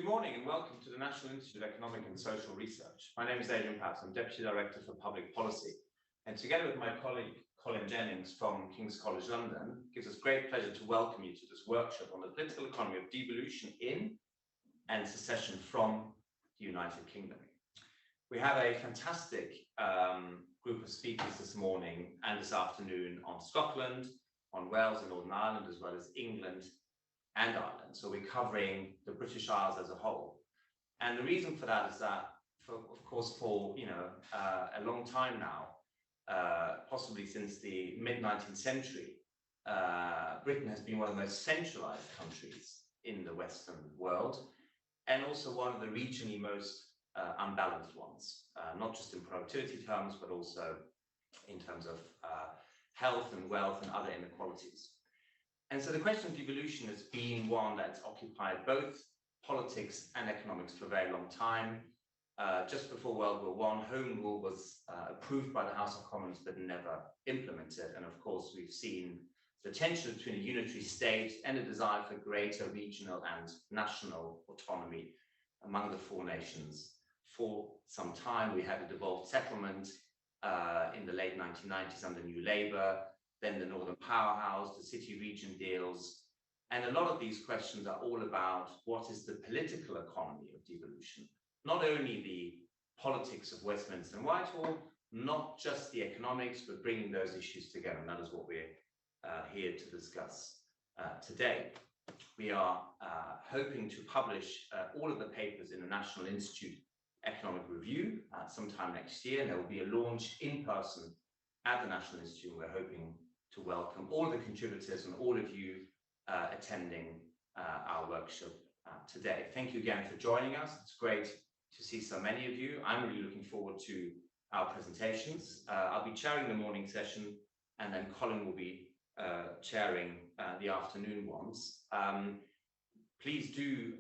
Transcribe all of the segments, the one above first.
Good morning and welcome to the National Institute of Economic and Social Research. My name is Adrian Patt. I'm Deputy Director for Public Policy. And together with my colleague Colin Jennings from King's College London, it gives us great pleasure to welcome you to this workshop on the political economy of devolution in and secession from the United Kingdom. We have a fantastic group of speakers this morning and this afternoon on Scotland, on Wales and Northern Ireland, as well as England and Ireland. So we're covering the British Isles as a whole. And the reason for that is that, of course, for a long time now, possibly since the mid-19th century, Britain has been one of the most centralized countries in the Western world, and also one of the regionally most unbalanced ones, not just in productivity terms, but also in terms of health and wealth and other inequalities. And so the question of devolution has been one that's occupied both politics and economics for a very long time. Just before World War I, Home Rule was approved by the House of Commons but never implemented. And of course, we've seen the tension between a unitary state and a desire for greater regional and national autonomy among the four nations. For some time, we had a devolved settlement in the late 1990s under New Labour, then the Northern Powerhouse, the city-region deals. And a lot of these questions are all about what is the political economy of devolution, not only the politics of Westminster and Whitehall, not just the economics, but bringing those issues together. And that is what we're here to discuss today. We are hoping to publish all of the papers in the National Institute Economic Review sometime next year, and there will be a launch in person at the National Institute. We're hoping to welcome all of the contributors and all of you attending our workshop today. Thank you again for joining us. It's great to see so many of you. I'm really looking forward to our presentations. I'll be chairing the morning session, and then Colin will be chairing the afternoon ones. Please do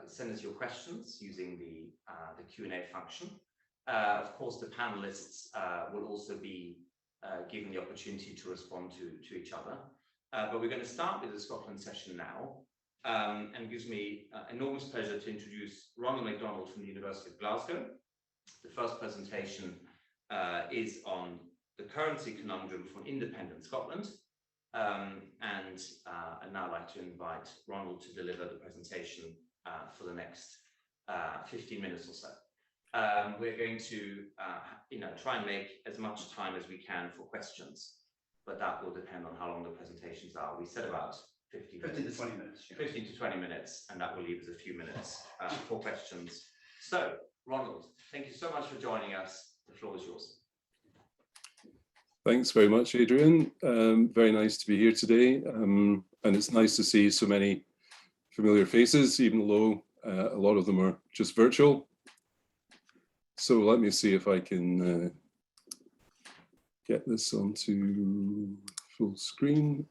send us your questions using the Q&A function. Of course, the panelists will also be given the opportunity to respond to each other. But we're going to start with the Scotland session now, and it gives me enormous pleasure to introduce Ronald MacDonald from the University of Glasgow. The first presentation is on the currency conundrum for independent Scotland. And I'd now like to invite Ronald to deliver the presentation for the next 15 minutes or so. We're going to try and make as much time as we can for questions, but that will depend on how long the presentations are. We said about 15 to 20 minutes. Yeah. 15 to 20 minutes, and that will leave us a few minutes for questions. So, Ronald, thank you so much for joining us. The floor is yours. Thanks very much, Adrian. Very nice to be here today, and it's nice to see so many familiar faces, even though a lot of them are just virtual. So let me see if I can get this onto full screen.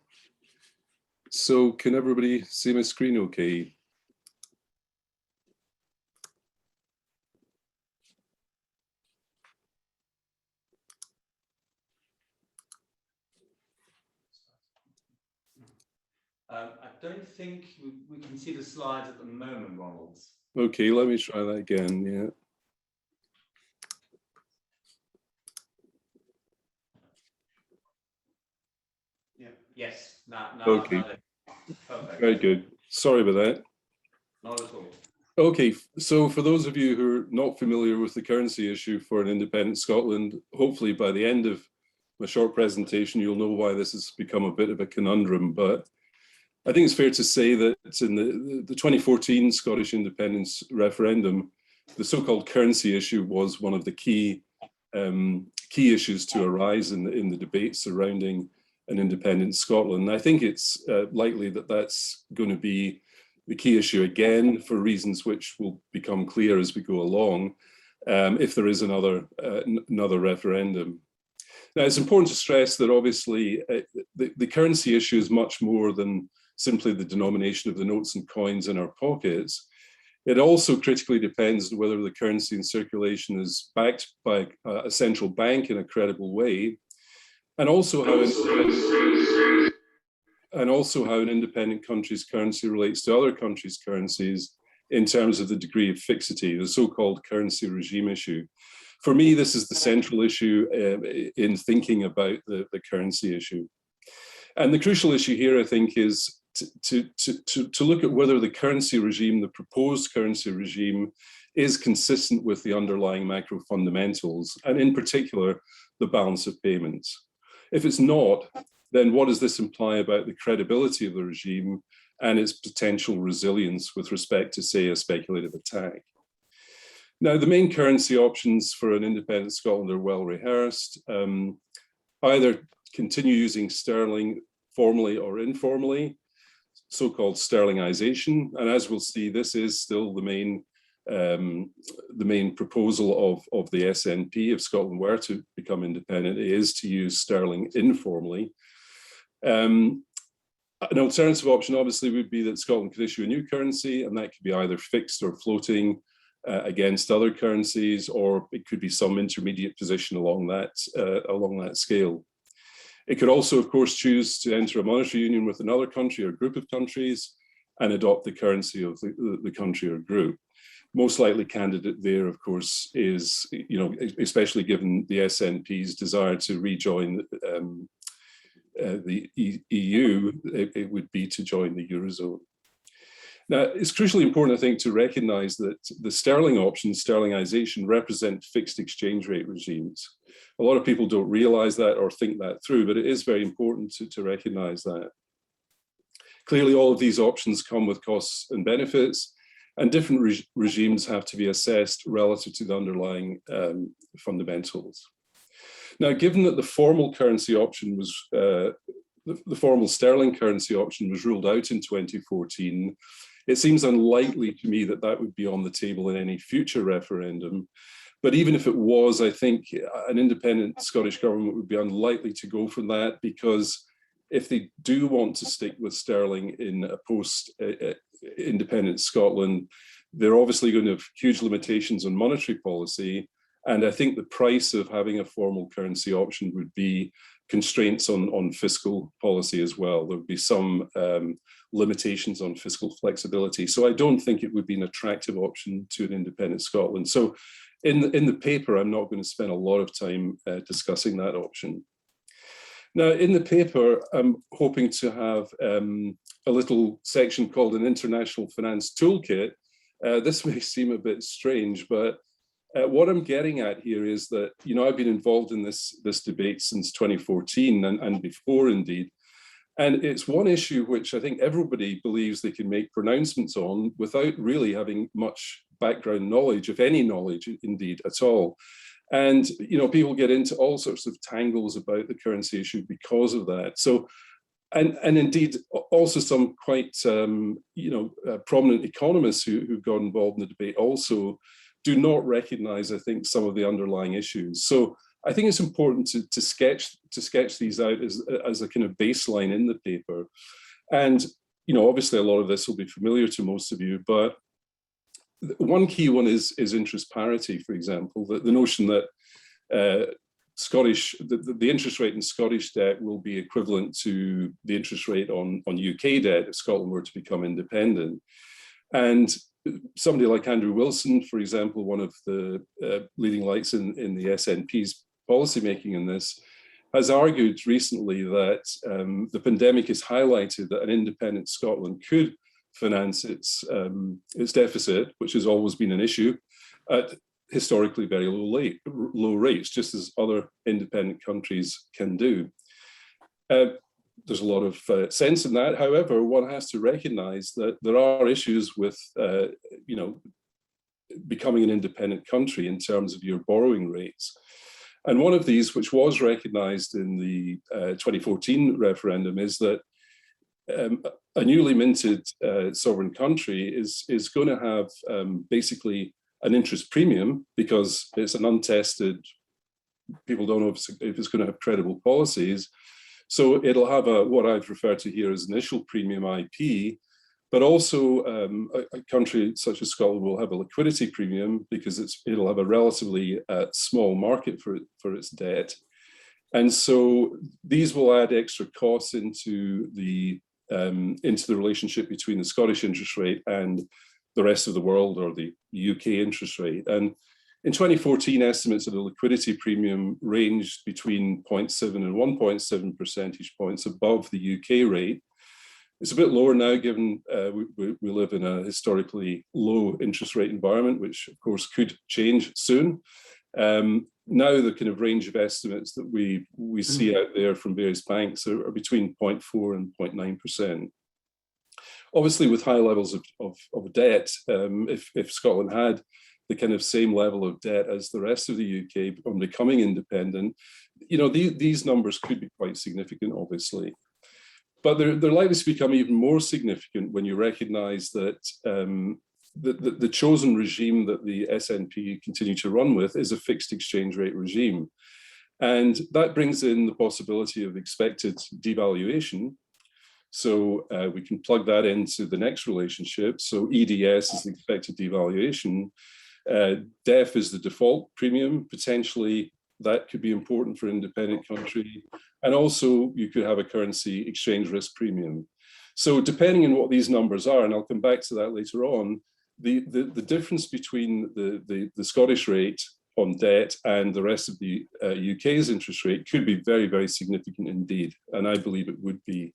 So can everybody see my screen okay? I don't think we can see the slides at the moment, Ronald. Okay, let me try that again, yeah. Yes, now okay. Perfect. Very good. Sorry about that. Not at all. Okay, so for those of you who are not familiar with the currency issue for an independent Scotland, hopefully by the end of my short presentation, you'll know why this has become a bit of a conundrum. But I think it's fair to say that in the 2014 Scottish independence referendum, the so-called currency issue was one of the key issues to arise in the debate surrounding an independent Scotland. And I think it's likely that that's going to be the key issue again, for reasons which will become clear as we go along, if there is another referendum. Now, it's important to stress that obviously the currency issue is much more than simply the denomination of the notes and coins in our pockets. It also critically depends on whether the currency in circulation is backed by a central bank in a credible way, and also how an independent country's currency relates to other countries' currencies in terms of the degree of fixity, the so-called currency regime issue. For me, this is the central issue in thinking about the currency issue. And the crucial issue here, I think, is to look at whether the currency regime, the proposed currency regime, is consistent with the underlying macro fundamentals, and in particular, the balance of payments. If it's not, then what does this imply about the credibility of the regime and its potential resilience with respect to, say, a speculative attack? Now, the main currency options for an independent Scotland are well rehearsed. Either continue using sterling formally or informally, so-called sterlingization. And as we'll see, this is still the main proposal of the SNP if Scotland were to become independent, is to use sterling informally. An alternative option obviously would be that Scotland could issue a new currency, and that could be either fixed or floating against other currencies, or it could be some intermediate position along that scale. It could also, of course, choose to enter a monetary union with another country or group of countries and adopt the currency of the country or group. Most likely candidate there, of course, is, especially given the SNP's desire to rejoin the EU, it would be to join the Eurozone. Now, it's crucially important, I think, to recognize that the sterling option, sterlingization, represent fixed exchange rate regimes. A lot of people don't realize that or think that through, but it is very important to recognize that. Clearly, all of these options come with costs and benefits, and different regimes have to be assessed relative to the underlying fundamentals. Now, given that the formal currency option was, the formal sterling currency option was ruled out in 2014, it seems unlikely to me that that would be on the table in any future referendum. But even if it was, I think an independent Scottish government would be unlikely to go for that, because if they do want to stick with sterling in a post-independent Scotland, they're obviously going to have huge limitations on monetary policy. And I think the price of having a formal currency option would be constraints on fiscal policy as well. There would be some limitations on fiscal flexibility. So I don't think it would be an attractive option to an independent Scotland. So in the paper, I'm not going to spend a lot of time discussing that option. Now, in the paper, I'm hoping to have a little section called an International Finance Toolkit. This may seem a bit strange, but what I'm getting at here is that, I've been involved in this debate since 2014 and before indeed. And it's one issue which I think everybody believes they can make pronouncements on without really having much background knowledge, if any knowledge indeed at all. And, people get into all sorts of tangles about the currency issue because of that. So, and indeed, also some quite, prominent economists who got involved in the debate also do not recognize, I think, some of the underlying issues. So I think it's important to sketch these out as a kind of baseline in the paper. And, obviously a lot of this will be familiar to most of you, but one key one is interest parity, for example, the notion that the interest rate in Scottish debt will be equivalent to the interest rate on UK debt if Scotland were to become independent. And somebody like Andrew Wilson, for example, one of the leading lights in the SNP's policymaking in this, has argued recently that the pandemic has highlighted that an independent Scotland could finance its deficit, which has always been an issue, at historically very low rates, just as other independent countries can do. There's a lot of sense in that. However, one has to recognize that there are issues with, becoming an independent country in terms of your borrowing rates. And one of these, which was recognized in the 2014 referendum, is that a newly minted sovereign country is going to have basically an interest premium because it's an untested, people don't know if it's going to have credible policies. So it'll have what I've referred to here as initial premium IP, but also a country such as Scotland will have a liquidity premium because it'll have a relatively small market for its debt. And so these will add extra costs into the relationship between the Scottish interest rate and the rest of the world or the UK interest rate. And in 2014, estimates of the liquidity premium ranged between 0.7 and 1.7 percentage points above the UK rate. It's a bit lower now, given we live in a historically low interest rate environment, which of course could change soon. Now the kind of range of estimates that we see out there from various banks are between 0.4 and 0.9%. Obviously, with high levels of debt, if Scotland had the kind of same level of debt as the rest of the UK on becoming independent, you know, these numbers could be quite significant, obviously. But they're likely to become even more significant when you recognise that the chosen regime that the SNP continue to run with is a fixed exchange rate regime. And that brings in the possibility of expected devaluation. So we can plug that into the next relationship. So EDS is the expected devaluation. DEF is the default premium. Potentially that could be important for an independent country. And also you could have a currency exchange risk premium. So depending on what these numbers are, and I'll come back to that later on, the difference between the Scottish rate on debt and the rest of the UK's interest rate could be very, very significant indeed. And I believe it would be.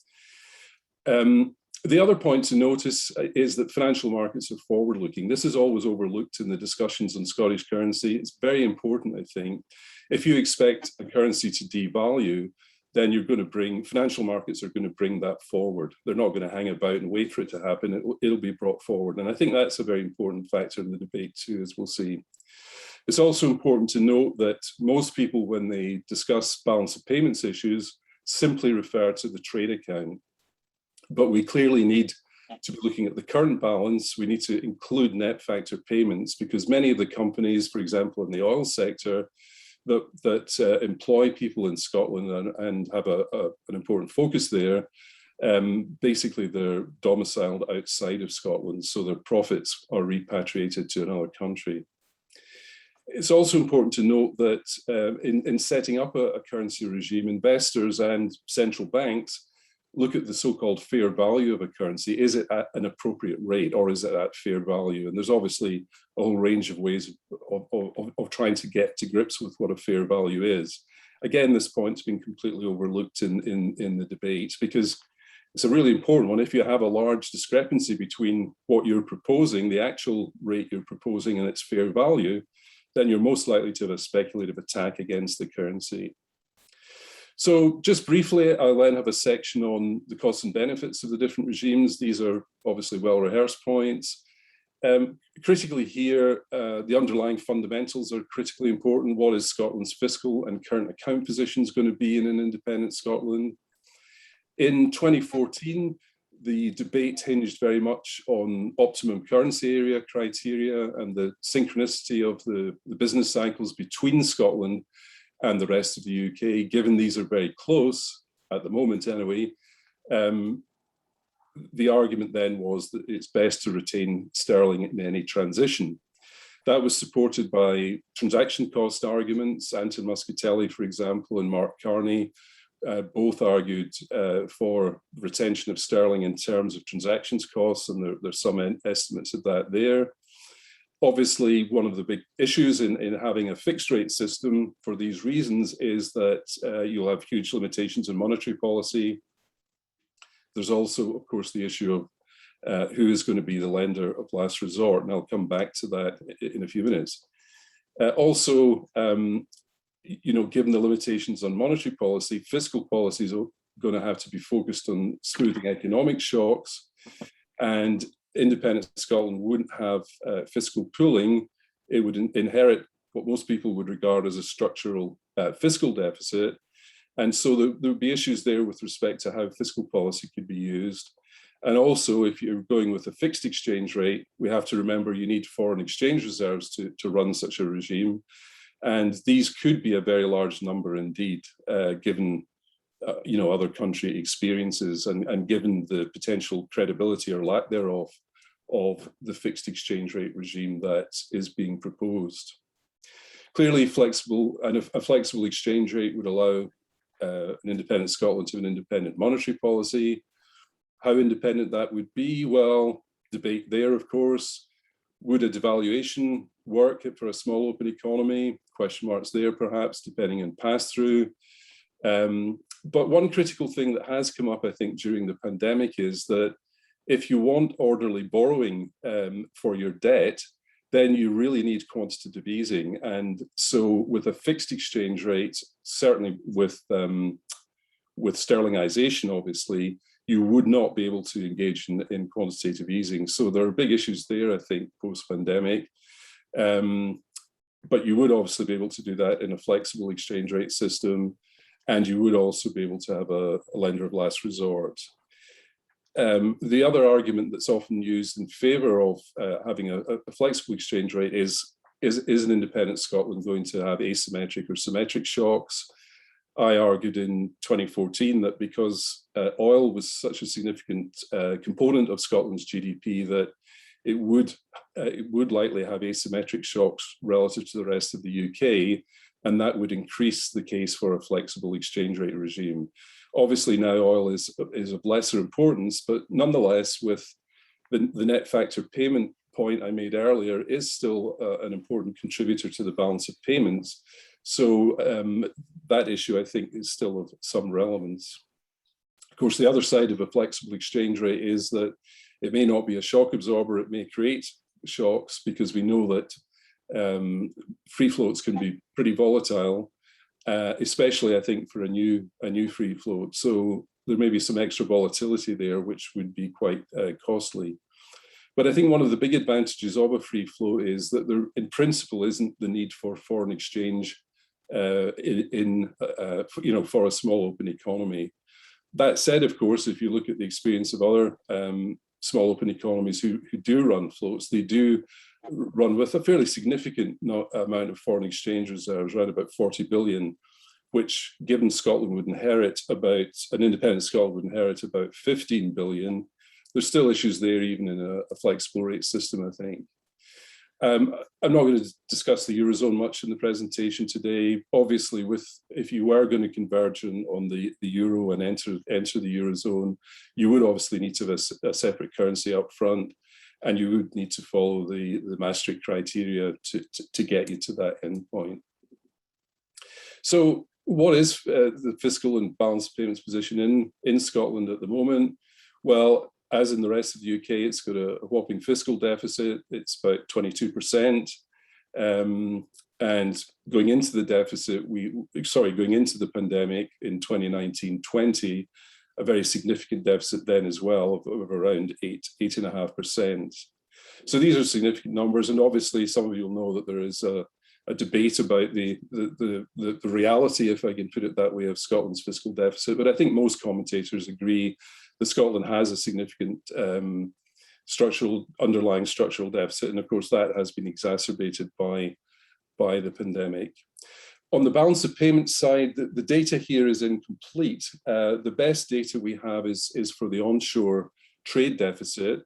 The other point to notice is that financial markets are forward-looking. This is always overlooked in the discussions on Scottish currency. It's very important, I think. If you expect a currency to devalue, then you're going to bring, financial markets are going to bring that forward. They're not going to hang about and wait for it to happen. It'll be brought forward. And I think that's a very important factor in the debate too, as we'll see. It's also important to note that most people, when they discuss balance of payments issues, simply refer to the trade account. But we clearly need to be looking at the current balance. We need to include net factor payments because many of the companies, for example, in the oil sector, that employ people in Scotland and have an important focus there, basically they're domiciled outside of Scotland, so their profits are repatriated to another country. It's also important to note that in setting up a currency regime, investors and central banks look at the so-called fair value of a currency. Is it at an appropriate rate or is it at fair value? And there's obviously a whole range of ways of trying to get to grips with what a fair value is. Again, this point's been completely overlooked in the debate because it's a really important one. If you have a large discrepancy between what you're proposing, the actual rate you're proposing and its fair value, then you're most likely to have a speculative attack against the currency. So just briefly, I'll then have a section on the costs and benefits of the different regimes. These are obviously well-rehearsed points. Critically here, the underlying fundamentals are critically important. What is Scotland's fiscal and current account positions going to be in an independent Scotland? In 2014, the debate hinged very much on optimum currency area criteria and the synchronicity of the business cycles between Scotland and the rest of the UK. Given these are very close at the moment anyway, the argument then was that it's best to retain sterling in any transition. That was supported by transaction cost arguments. Anton Muscatelli, for example, and Mark Carney both argued for retention of sterling in terms of transactions costs, and there's some estimates of that there. Obviously, one of the big issues in having a fixed rate system for these reasons is that you'll have huge limitations in monetary policy. There's also, of course, the issue of who is going to be the lender of last resort, and I'll come back to that in a few minutes. Also, you know, given the limitations on monetary policy, fiscal policies are going to have to be focused on smoothing economic shocks, and independent Scotland wouldn't have fiscal pooling. It would inherit what most people would regard as a structural fiscal deficit. And so there would be issues there with respect to how fiscal policy could be used. And also, if you're going with a fixed exchange rate, we have to remember you need foreign exchange reserves to run such a regime. And these could be a very large number indeed, given you know, other country experiences and given the potential credibility or lack thereof of the fixed exchange rate regime that is being proposed. Clearly, a flexible exchange rate would allow an independent Scotland to have an independent monetary policy. How independent that would be? Well, debate there, of course. Would a devaluation work for a small open economy? Question marks there, perhaps, depending on pass-through. But one critical thing that has come up, I think, during the pandemic is that if you want orderly borrowing for your debt, then you really need quantitative easing. And so with a fixed exchange rate, certainly with sterlingization, obviously, you would not be able to engage in quantitative easing. So there are big issues there, I think, post-pandemic. But you would obviously be able to do that in a flexible exchange rate system, and you would also be able to have a lender of last resort. The other argument that's often used in favour of having a flexible exchange rate is an independent Scotland going to have asymmetric or symmetric shocks? I argued in 2014 that because oil was such a significant component of Scotland's GDP, that it would likely have asymmetric shocks relative to the rest of the UK, and that would increase the case for a flexible exchange rate regime. Obviously now oil is of lesser importance, but nonetheless, with the net factor payment point I made earlier, is still an important contributor to the balance of payments. So that issue, I think, is still of some relevance. Of course, the other side of a flexible exchange rate is that it may not be a shock absorber, it may create shocks, because we know that free floats can be pretty volatile, especially, I think, for a new free float. So there may be some extra volatility there, which would be quite costly. But I think one of the big advantages of a free float is that there, in principle, isn't the need for foreign exchange for a small open economy. That said, of course, if you look at the experience of other small open economies who do run floats, they do run with a fairly significant amount of foreign exchange reserves, around about 40 billion, which, given Scotland would inherit about, an independent Scotland would inherit about 15 billion. There's still issues there, even in a flexible rate system, I think. I'm not going to discuss the Eurozone much in the presentation today. Obviously, if you were going to converge on the Euro and enter the Eurozone, you would obviously need to have a separate currency up front, and you would need to follow the Maastricht criteria to get you to that endpoint. So what is the fiscal and balance payments position in Scotland at the moment? Well, as in the rest of the UK, it's got a whopping fiscal deficit. It's about 22%. And going into the deficit, going into the pandemic in 2019-20, a very significant deficit then as well of around 8.5%. So these are significant numbers, and obviously some of you will know that there is a debate about the reality, if I can put it that way, of Scotland's fiscal deficit. But I think most commentators agree that Scotland has a significant underlying structural deficit, and of course that has been exacerbated by the pandemic. On the balance of payments side, the data here is incomplete. The best data we have is for the onshore trade deficit.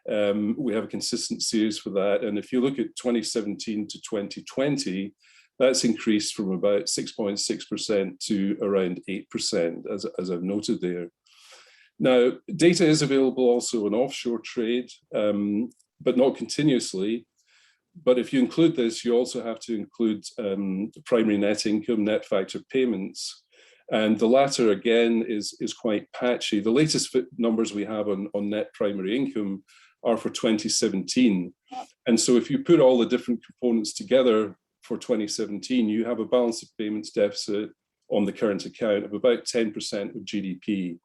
We have a consistent series for that, and if you look at 2017 to 2020, that's increased from about 6.6% to around 8%, as I've noted there. Now, data is available also in offshore trade, but not continuously. But if you include this, you also have to include primary net income, net factor payments. And the latter, again, is quite patchy. The latest numbers we have on net primary income are for 2017. And so if you put all the different components together for 2017, you have a balance of payments deficit on the current account of about 10% of GDP.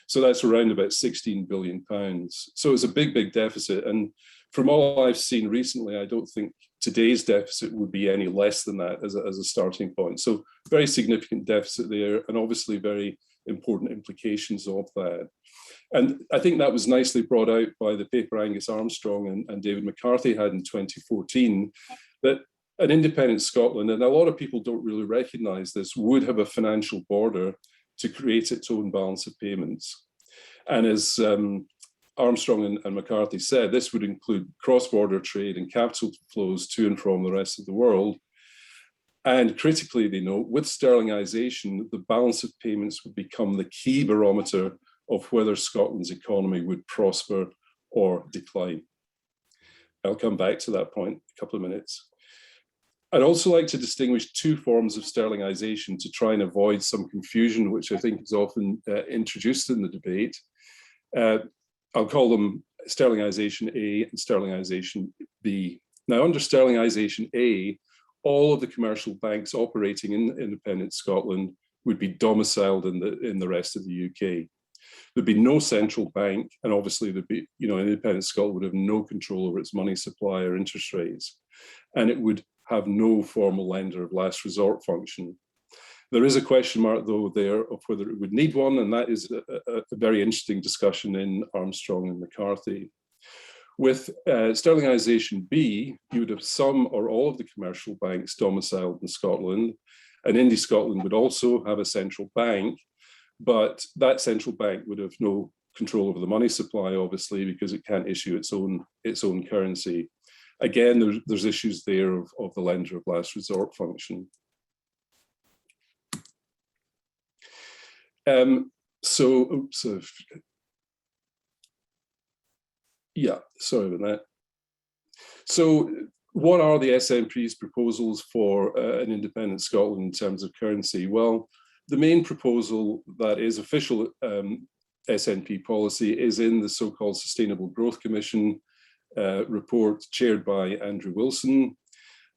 So that's around about £16 billion. So it's a big, big deficit. And from all I've seen recently, I don't think today's deficit would be any less than that as a starting point. So very significant deficit there, and obviously very important implications of that. And I think that was nicely brought out by the paper Angus Armstrong and David McCarthy had in 2014, that an independent Scotland, and a lot of people don't really recognise this, would have a financial border to create its own balance of payments. And as Armstrong and McCarthy said, this would include cross-border trade and capital flows to and from the rest of the world. And critically, they note, with sterlingization, the balance of payments would become the key barometer of whether Scotland's economy would prosper or decline. I'll come back to that point in a couple of minutes. I'd also like to distinguish two forms of sterlingization to try and avoid some confusion, which I think is often introduced in the debate. I'll call them sterlingization A and sterlingization B. Now, under sterlingization A, all of the commercial banks operating in independent Scotland would be domiciled in the rest of the UK. There'd be no central bank, and obviously there'd be, independent Scotland would have no control over its money supply or interest rates, and it would have no formal lender of last resort function. There is a question mark, though, there of whether it would need one, and that is a very interesting discussion in Armstrong and McCarthy. With sterlingization B, you would have some or all of the commercial banks domiciled in Scotland, and Indie Scotland would also have a central bank, but that central bank would have no control over the money supply, obviously, because it can't issue its own currency. Again, there's issues there of the lender of last resort function. Yeah, sorry about that. So what are the SNP's proposals for an independent Scotland in terms of currency? Well, the main proposal that is official SNP policy is in the so-called Sustainable Growth Commission report chaired by Andrew Wilson.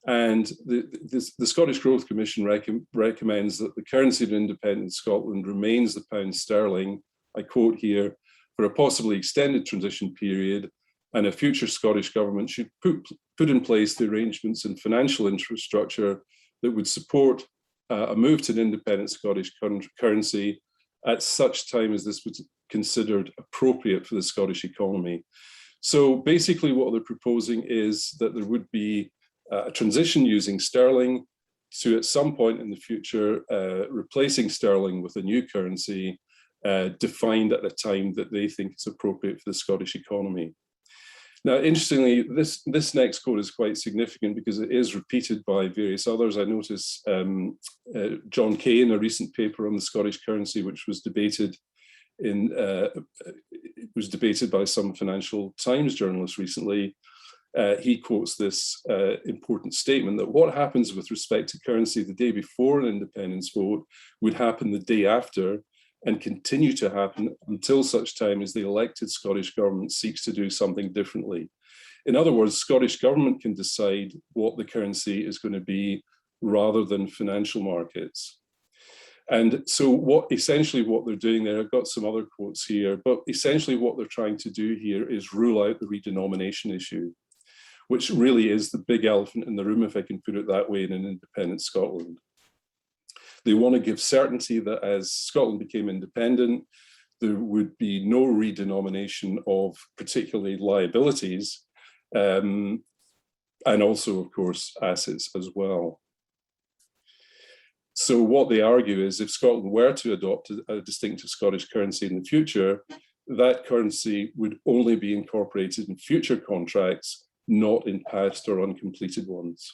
And the Scottish Growth Commission recommends that the currency of independent Scotland remains the pound sterling, I quote here, for a possibly extended transition period, and a future Scottish government should put in place the arrangements and financial infrastructure that would support a move to an independent Scottish currency at such time as this was considered appropriate for the Scottish economy. So basically what they're proposing is that there would be a transition using sterling to, at some point in the future, replacing sterling with a new currency defined at a time that they think is appropriate for the Scottish economy. Now, interestingly, this next quote is quite significant because it is repeated by various others. I notice John Kay in a recent paper on the Scottish currency, which was debated by some Financial Times journalists recently. He quotes this important statement that what happens with respect to currency the day before an independence vote would happen the day after and continue to happen until such time as the elected Scottish government seeks to do something differently. In other words, Scottish government can decide what the currency is going to be rather than financial markets. And so essentially what they're doing there, I've got some other quotes here, but essentially what they're trying to do here is rule out the redenomination issue, which really is the big elephant in the room, if I can put it that way, in an independent Scotland. They want to give certainty that as Scotland became independent, there would be no redenomination of particularly liabilities, and also, of course, assets as well. So what they argue is if Scotland were to adopt a distinctive Scottish currency in the future, that currency would only be incorporated in future contracts, not in past or uncompleted ones.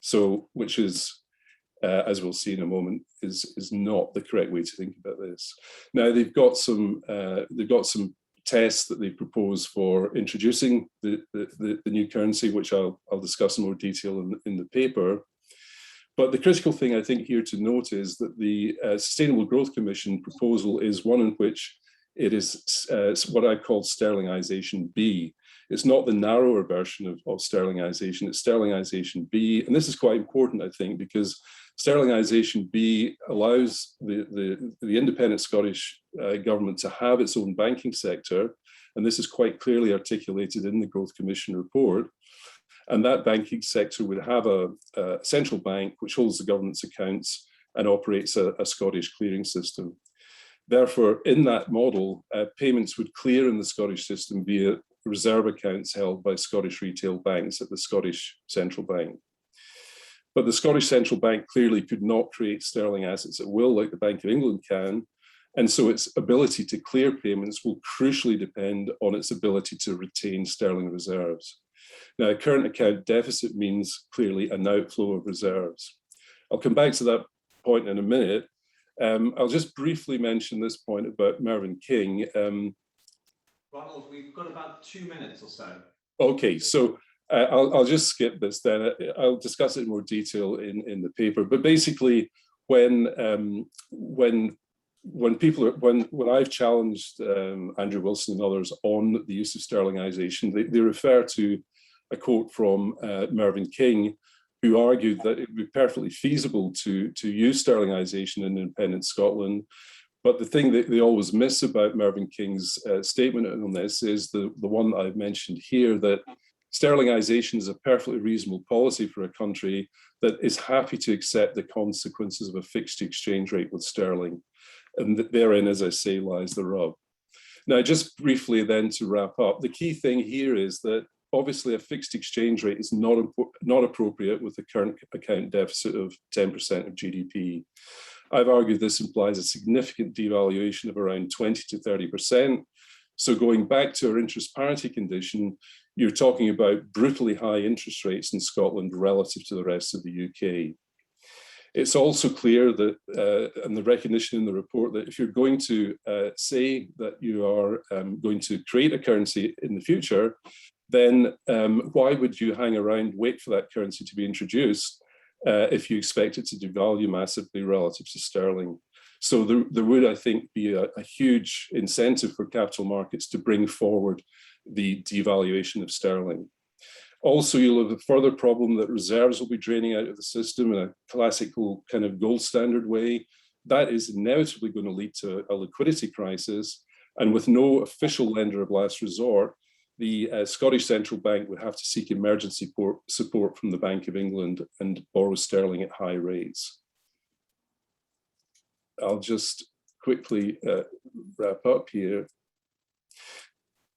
So, which is, as we'll see in a moment, is not the correct way to think about this. Now they've got some tests that they propose for introducing the new currency, which I'll discuss in more detail in the paper. But the critical thing I think here to note is that the Sustainable Growth Commission proposal is one in which it is what I call sterlingization B. It's not the narrower version of sterlingization, it's sterlingization B. And this is quite important, I think, because sterlingization B allows the independent Scottish government to have its own banking sector. And this is quite clearly articulated in the Growth Commission report. And that banking sector would have a central bank which holds the government's accounts and operates a Scottish clearing system. Therefore, in that model, payments would clear in the Scottish system via reserve accounts held by Scottish retail banks at the Scottish Central Bank. But the Scottish Central Bank clearly could not create sterling assets at will like the Bank of England can, and so its ability to clear payments will crucially depend on its ability to retain sterling reserves. Now, a current account deficit means clearly an outflow of reserves. I'll come back to that point in a minute. I'll just briefly mention this point about Mervyn King. Ronald, we've got about 2 minutes or so. Okay, so I'll just skip this then. I'll discuss it in more detail in the paper. But basically, when I've challenged Andrew Wilson and others on the use of sterlingization, they refer to a quote from Mervyn King, who argued that it would be perfectly feasible to use sterlingization in independent Scotland. But the thing that they always miss about Mervyn King's statement on this is the one that I've mentioned here, that sterlingization is a perfectly reasonable policy for a country that is happy to accept the consequences of a fixed exchange rate with sterling. And therein, as I say, lies the rub. Now, just briefly then to wrap up, the key thing here is that obviously a fixed exchange rate is not appropriate with the current account deficit of 10% of GDP. I've argued this implies a significant devaluation of around 20 to 30%. So going back to our interest parity condition, you're talking about brutally high interest rates in Scotland relative to the rest of the UK. It's also clear that, and the recognition in the report, that if you're going to say that you are going to create a currency in the future, then why would you hang around, wait for that currency to be introduced if you expect it to devalue massively relative to sterling? So there would, I think, be a huge incentive for capital markets to bring forward the devaluation of sterling. Also, you'll have a further problem that reserves will be draining out of the system in a classical kind of gold standard way. That is inevitably going to lead to a liquidity crisis. And with no official lender of last resort, the Scottish Central Bank would have to seek emergency support from the Bank of England and borrow sterling at high rates. I'll just quickly wrap up here.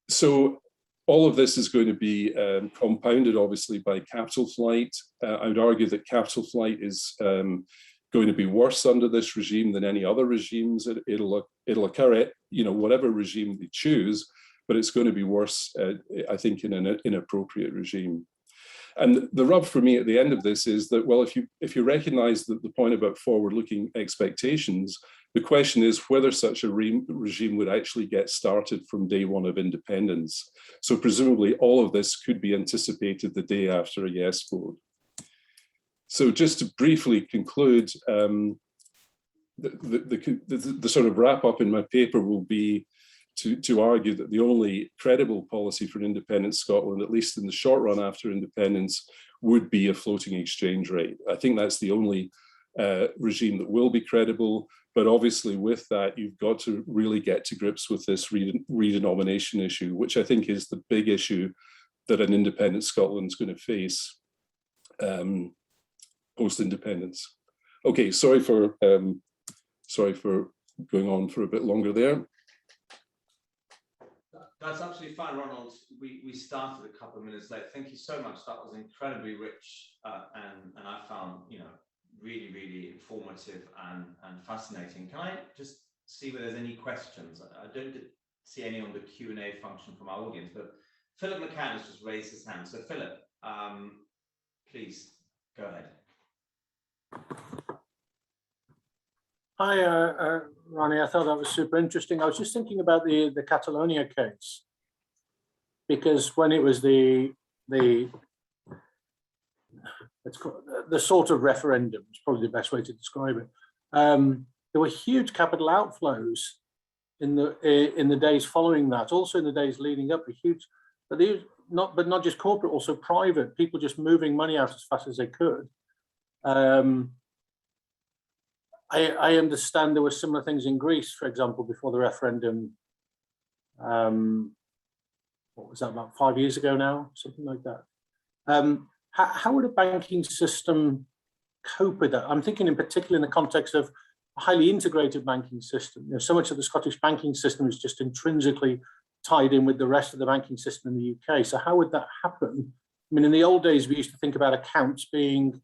So all of this is going to be compounded, obviously, by capital flight. I would argue that capital flight is going to be worse under this regime than any other regimes. It'll occur at, whatever regime they choose, but it's going to be worse, I think, in an inappropriate regime. And the rub for me at the end of this is that, well, if you recognize the point about forward-looking expectations, the question is whether such a regime would actually get started from day one of independence. So presumably all of this could be anticipated the day after a yes vote. So just to briefly conclude, the sort of wrap up in my paper will be to argue that the only credible policy for an independent Scotland, at least in the short run after independence, would be a floating exchange rate. I think that's the only regime that will be credible. But obviously with that, you've got to really get to grips with this redenomination issue, which I think is the big issue that an independent Scotland is going to face post-independence. Okay, sorry for going on for a bit longer there. That's absolutely fine, Ronald. We started a couple of minutes late. Thank you so much. That was incredibly rich, and I found, really, really informative and fascinating. Can I just see whether there's any questions? I don't see any on the Q&A function from our audience, but Philip McCann has just raised his hand. So Philip, please go ahead. Hi, Ronnie. I thought that was super interesting. I was just thinking about the Catalonia case, because when it was the sort of referendum, is probably the best way to describe it. There were huge capital outflows in the days following that. Also in the days leading up, but not just corporate, also private. People just moving money out as fast as they could. I understand there were similar things in Greece, for example, before the referendum. What was that, about 5 years ago now? Something like that. How would a banking system cope with that? I'm thinking in particular in the context of a highly integrated banking system. So much of the Scottish banking system is just intrinsically tied in with the rest of the banking system in the UK. So how would that happen? I mean, in the old days, we used to think about accounts being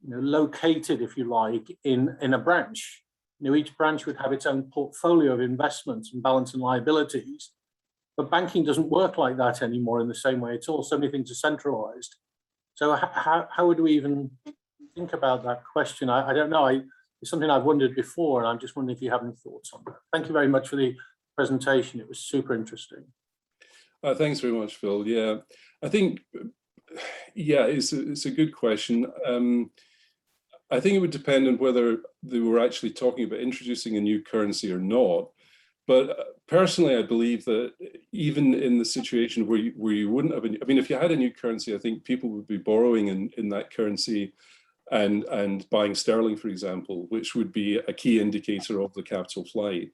located, if you like, in a branch. Each branch would have its own portfolio of investments and balance and liabilities. But banking doesn't work like that anymore in the same way at all. So many things are centralized. So how would we even think about that question? I don't know. It's something I've wondered before, and I'm just wondering if you have any thoughts on that. Thank you very much for the presentation. It was super interesting. Thanks very much, Phil. Yeah, I think, yeah, it's a good question. I think it would depend on whether they were actually talking about introducing a new currency or not. But personally, I believe that even in the situation where you wouldn't have, I mean, if you had a new currency, I think people would be borrowing in that currency and buying sterling, for example, which would be a key indicator of the capital flight.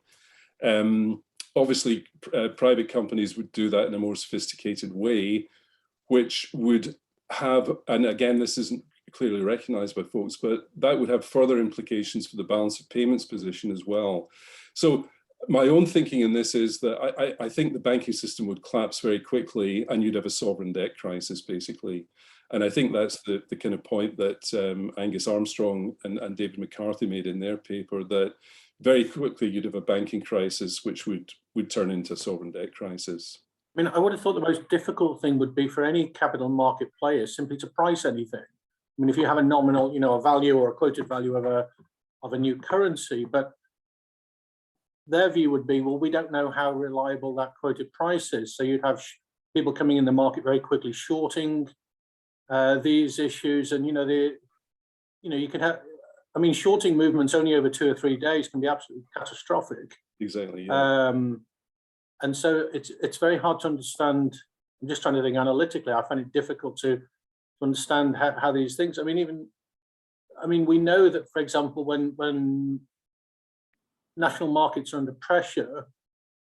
Obviously, private companies would do that in a more sophisticated way, which would have, and again, this isn't clearly recognized by folks, but that would have further implications for the balance of payments position as well. So my own thinking in this is that I think the banking system would collapse very quickly and you'd have a sovereign debt crisis, basically. And I think that's the kind of point that Angus Armstrong and David McCarthy made in their paper, that very quickly you'd have a banking crisis which would turn into a sovereign debt crisis. I mean, I would have thought the most difficult thing would be for any capital market player simply to price anything. I mean, if you have a nominal, a value or a quoted value of a new currency, but their view would be, well, we don't know how reliable that quoted price is. So you'd have people coming in the market very quickly shorting these issues, and you could have. I mean, shorting movements only over 2 or 3 days can be absolutely catastrophic. Exactly. Yeah. And so it's very hard to understand. I'm just trying to think analytically. I find it difficult to understand how these things. I mean, we know that, for example, when national markets are under pressure,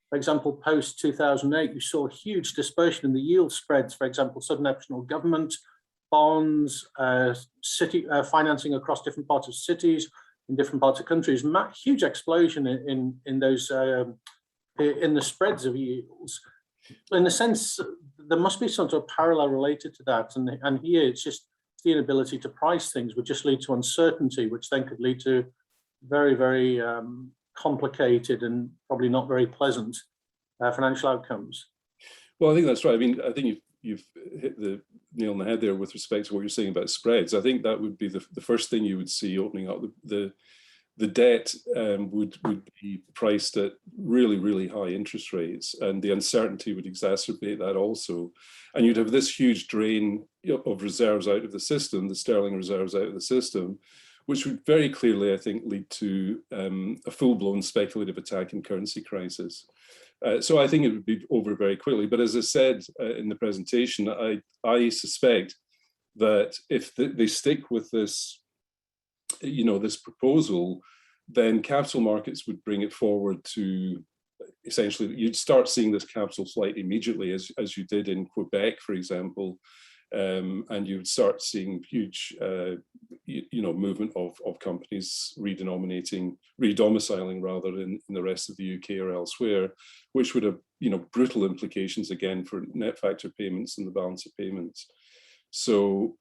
for example, post 2008, you saw a huge dispersion in the yield spreads. For example, sub-national government bonds, city financing across different parts of cities in different parts of countries. Huge explosion in those in the spreads of yields. In a sense, there must be some sort of parallel related to that. And here it's just the inability to price things would just lead to uncertainty, which then could lead to very, very complicated and probably not very pleasant financial outcomes. Well, I think that's right. I mean, I think you've hit the nail on the head there with respect to what you're saying about spreads. I think that would be the first thing you would see opening up. The debt would be priced at really, really high interest rates, and the uncertainty would exacerbate that also. And you'd have this huge drain of reserves out of the system, the sterling reserves out of the system, which would very clearly, I think, lead to a full-blown speculative attack and currency crisis. So I think it would be over very quickly. But as I said in the presentation, I suspect that if they stick with this, this proposal, then capital markets would bring it forward to essentially, you'd start seeing this capital flight immediately, as you did in Quebec, for example, and you would start seeing huge, movement of companies redomiciling rather in the rest of the UK or elsewhere, which would have, brutal implications again for net factor payments and the balance of payments. So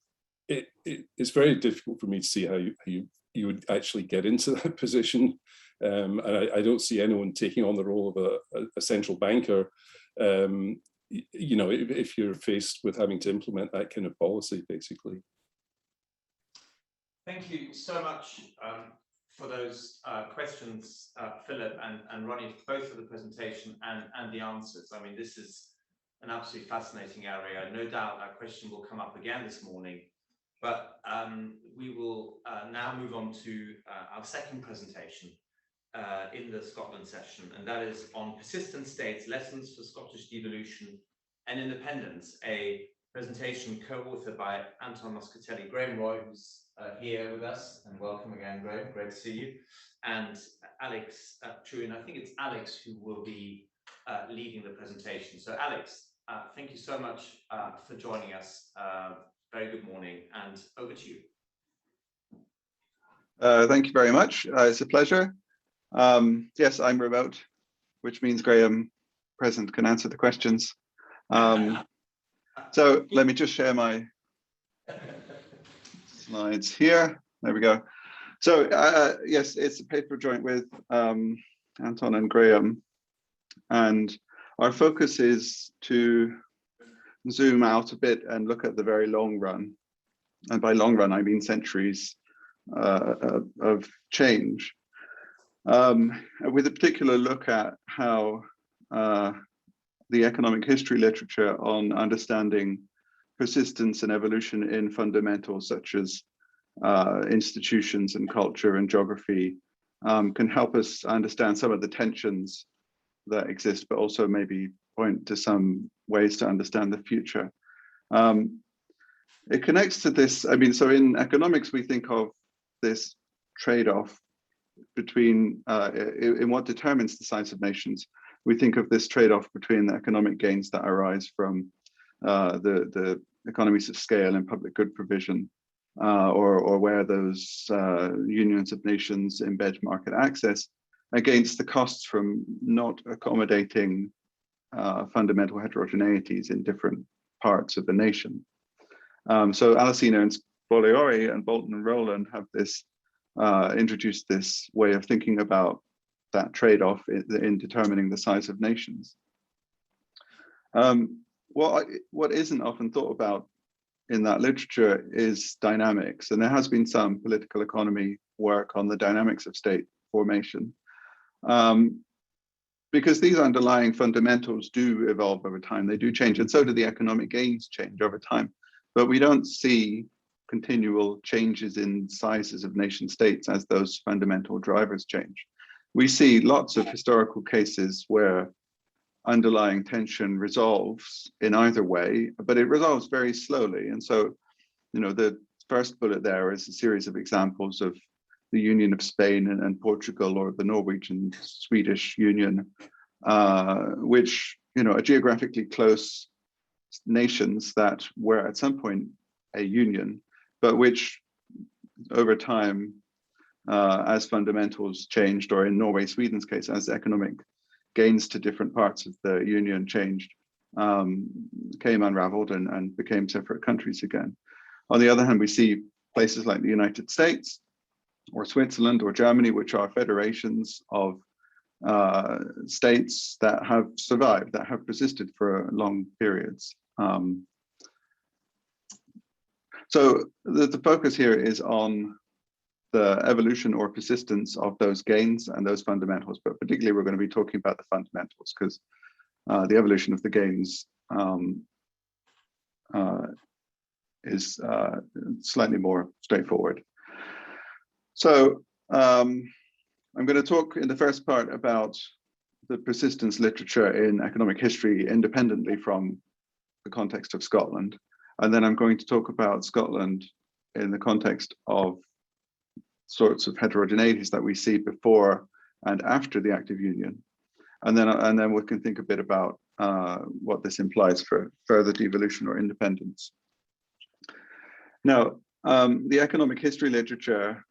it's very difficult for me to see how you would actually get into that position. And I don't see anyone taking on the role of a central banker, if you're faced with having to implement that kind of policy, basically. Thank you so much for those questions, Philip and Ronnie, both for the presentation and the answers. I mean, this is an absolutely fascinating area. No doubt that question will come up again this morning. But we will now move on to our second presentation in the Scotland session, and that is on persistent states, lessons for Scottish devolution and independence, a presentation co-authored by Anton Moscatelli, Graham Roy, who's here with us, and welcome again, Graham, great to see you, and Alex True, and I think it's Alex who will be leading the presentation. So Alex, thank you so much for joining us. Very good morning, and over to you. Thank you very much. It's a pleasure. Yes, I'm remote, which means Graham present can answer the questions. So let me just share my slides here. There we go. So yes, it's a paper joint with Anton and Graham, and our focus is to zoom out a bit and look at the very long run. And by long run, I mean centuries of change, with a particular look at how the economic history literature on understanding persistence and evolution in fundamentals such as institutions and culture and geography can help us understand some of the tensions that exist, but also maybe point to some ways to understand the future. It connects to this, I mean, so in economics, we think of this trade-off between, in what determines the size of nations, we think of this trade-off between the economic gains that arise from the economies of scale and public good provision, or where those unions of nations embed market access, against the costs from not accommodating fundamental heterogeneities in different parts of the nation. So Alesina and Spogliori and Bolton and Rowland have this introduced this way of thinking about that trade-off in determining the size of nations. What isn't often thought about in that literature is dynamics, and there has been some political economy work on the dynamics of state formation, because these underlying fundamentals do evolve over time, they do change, and so do the economic gains change over time, but we don't see continual changes in sizes of nation states as those fundamental drivers change. We see lots of historical cases where underlying tension resolves in either way, but it resolves very slowly. And so, you know, the first bullet there is a series of examples of the Union of Spain and Portugal, or the Norwegian-Swedish Union, which, you know, are geographically close nations that were at some point a union, but which over time, as fundamentals changed, or in Norway, Sweden's case, as economic gains to different parts of the union changed, came unraveled and became separate countries again. On the other hand, we see places like the United States or Switzerland or Germany, which are federations of states that have survived, that have persisted for long periods. So the focus here is on the evolution or persistence of those gains and those fundamentals, but particularly we're going to be talking about the fundamentals, because the evolution of the gains is slightly more straightforward. So I'm going to talk in the first part about the persistence literature in economic history independently from the context of Scotland. And then I'm going to talk about Scotland in the context of sorts of heterogeneities that we see before and after the Act of Union. And then we can think a bit about what this implies for further devolution or independence. Now, the economic history literature,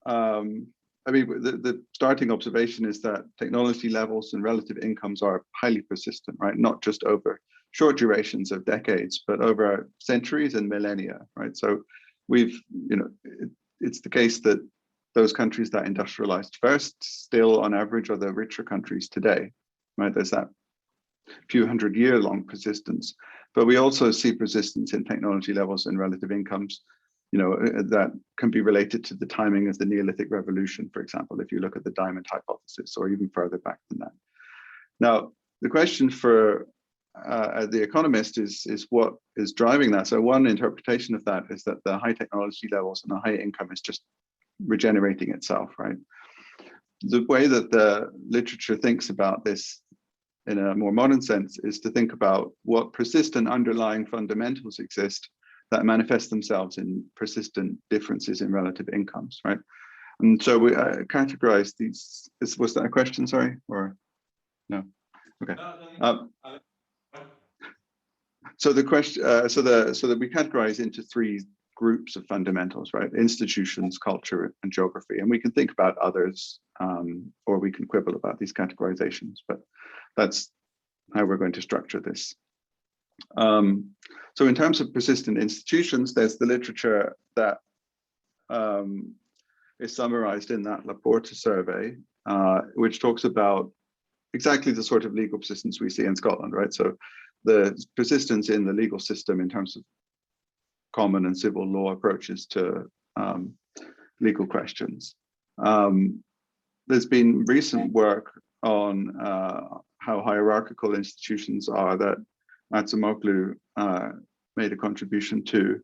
I mean, the starting observation is that technology levels and relative incomes are highly persistent, right? Not just over short durations of decades, but over centuries and millennia, right? So we've, you know, it's the case that those countries that industrialized first still on average are the richer countries today, right? There's that few hundred year long persistence, but we also see persistence in technology levels and relative incomes, you know, that can be related to the timing of the Neolithic Revolution, for example, if you look at the diamond hypothesis, or even further back than that. Now, the question for the economist is what is driving that. So one interpretation of that is that the high technology levels and the high income is just regenerating itself, right? The way that the literature thinks about this in a more modern sense is to think about what persistent underlying fundamentals exist that manifest themselves in persistent differences in relative incomes, right? And so we categorize these. Was that a question? Sorry, or no? Okay. So the question, so that we categorize into three groups of fundamentals, right? Institutions, culture, and geography. And we can think about others, or we can quibble about these categorizations, but that's how we're going to structure this. So in terms of persistent institutions, there's the literature that is summarized in that Laporta survey, which talks about exactly the sort of legal persistence we see in Scotland, right? So the persistence in the legal system in terms of common and civil law approaches to legal questions. There's been recent work on how hierarchical institutions are that Matsumoglu made a contribution to,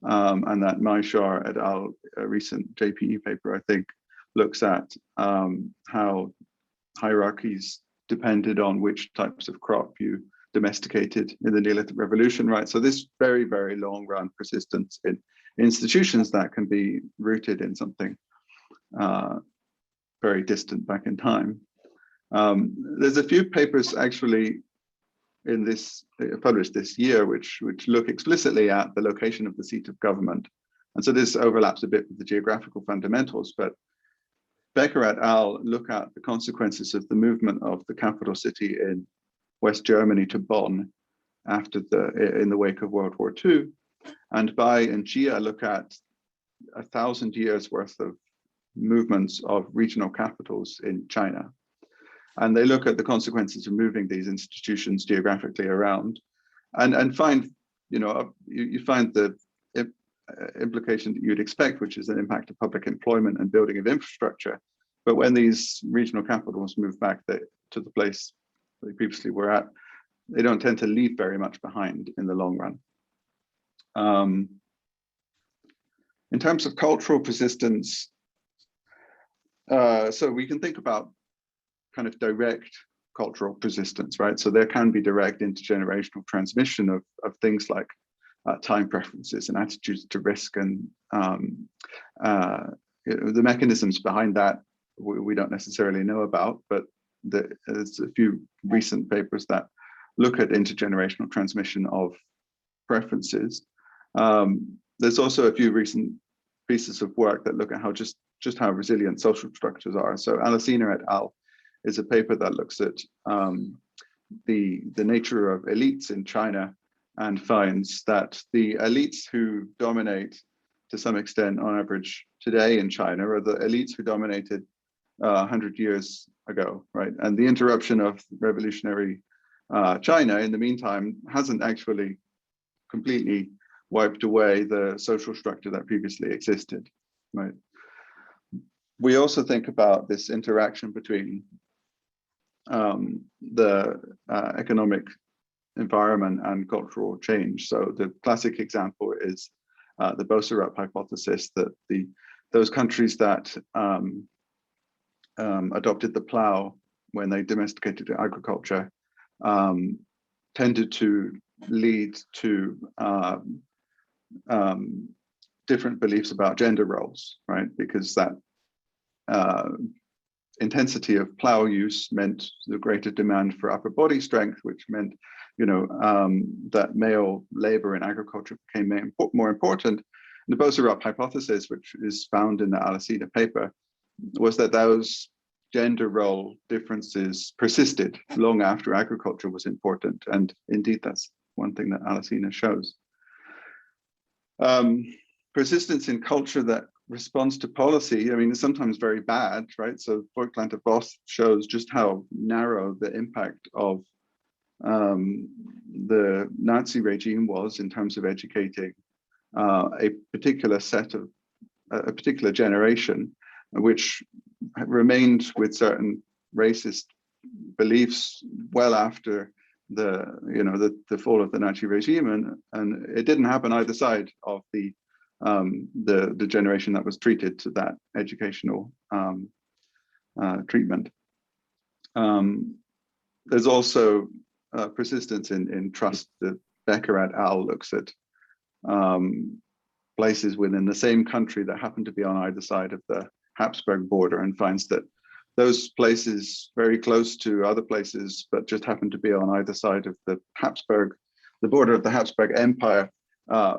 and that Maishar et al. A recent JPE paper, I think, looks at how hierarchies depended on which types of crop you domesticated in the Neolithic Revolution, right? So this very, very long run persistence in institutions that can be rooted in something very distant back in time. There's a few papers actually in this published this year which look explicitly at the location of the seat of government. And so this overlaps a bit with the geographical fundamentals, but Becker et al. Look at the consequences of the movement of the capital city in West Germany to Bonn in the wake of World War II. And Bai and Jia look at 1,000 years worth of movements of regional capitals in China. And they look at the consequences of moving these institutions geographically around and find, you find the implication that you'd expect, which is an impact of public employment and building of infrastructure. But when these regional capitals move back to the place they previously were at, they don't tend to leave very much behind in the long run. In terms of cultural persistence, so we can think about kind of direct cultural persistence, right? So there can be direct intergenerational transmission of things like time preferences and attitudes to risk, and the mechanisms behind that we don't necessarily know about, but there's a few recent papers that look at intergenerational transmission of preferences. There's also a few recent pieces of work that look at how just how resilient social structures are. So Alesina et al. Is a paper that looks at the nature of elites in China and finds that the elites who dominate to some extent on average today in China are the elites who dominated 100 years ago, right? And the interruption of revolutionary China in the meantime hasn't actually completely wiped away the social structure that previously existed, right? We also think about this interaction between the economic environment and cultural change. So the classic example is the Boserup hypothesis that those countries that adopted the plow when they domesticated agriculture tended to lead to different beliefs about gender roles, right? Because that intensity of plow use meant the greater demand for upper body strength, which meant, that male labor in agriculture became more important. And the Boserup hypothesis, which is found in the Alesina paper, was that those gender role differences persisted long after agriculture was important. And indeed, that's one thing that Alesina shows. Persistence in culture that responds to policy, I mean, it's sometimes very bad, right? So Voigtland Voss shows just how narrow the impact of the Nazi regime was in terms of educating a particular generation, which remained with certain racist beliefs well after the fall of the Nazi regime, and it didn't happen either side of the generation that was treated to that educational treatment. There's also persistence in trust. That Becker et al. Looks at places within the same country that happen to be on either side of the Habsburg border, and finds that those places very close to other places, but just happen to be on either side of the border of the Habsburg Empire,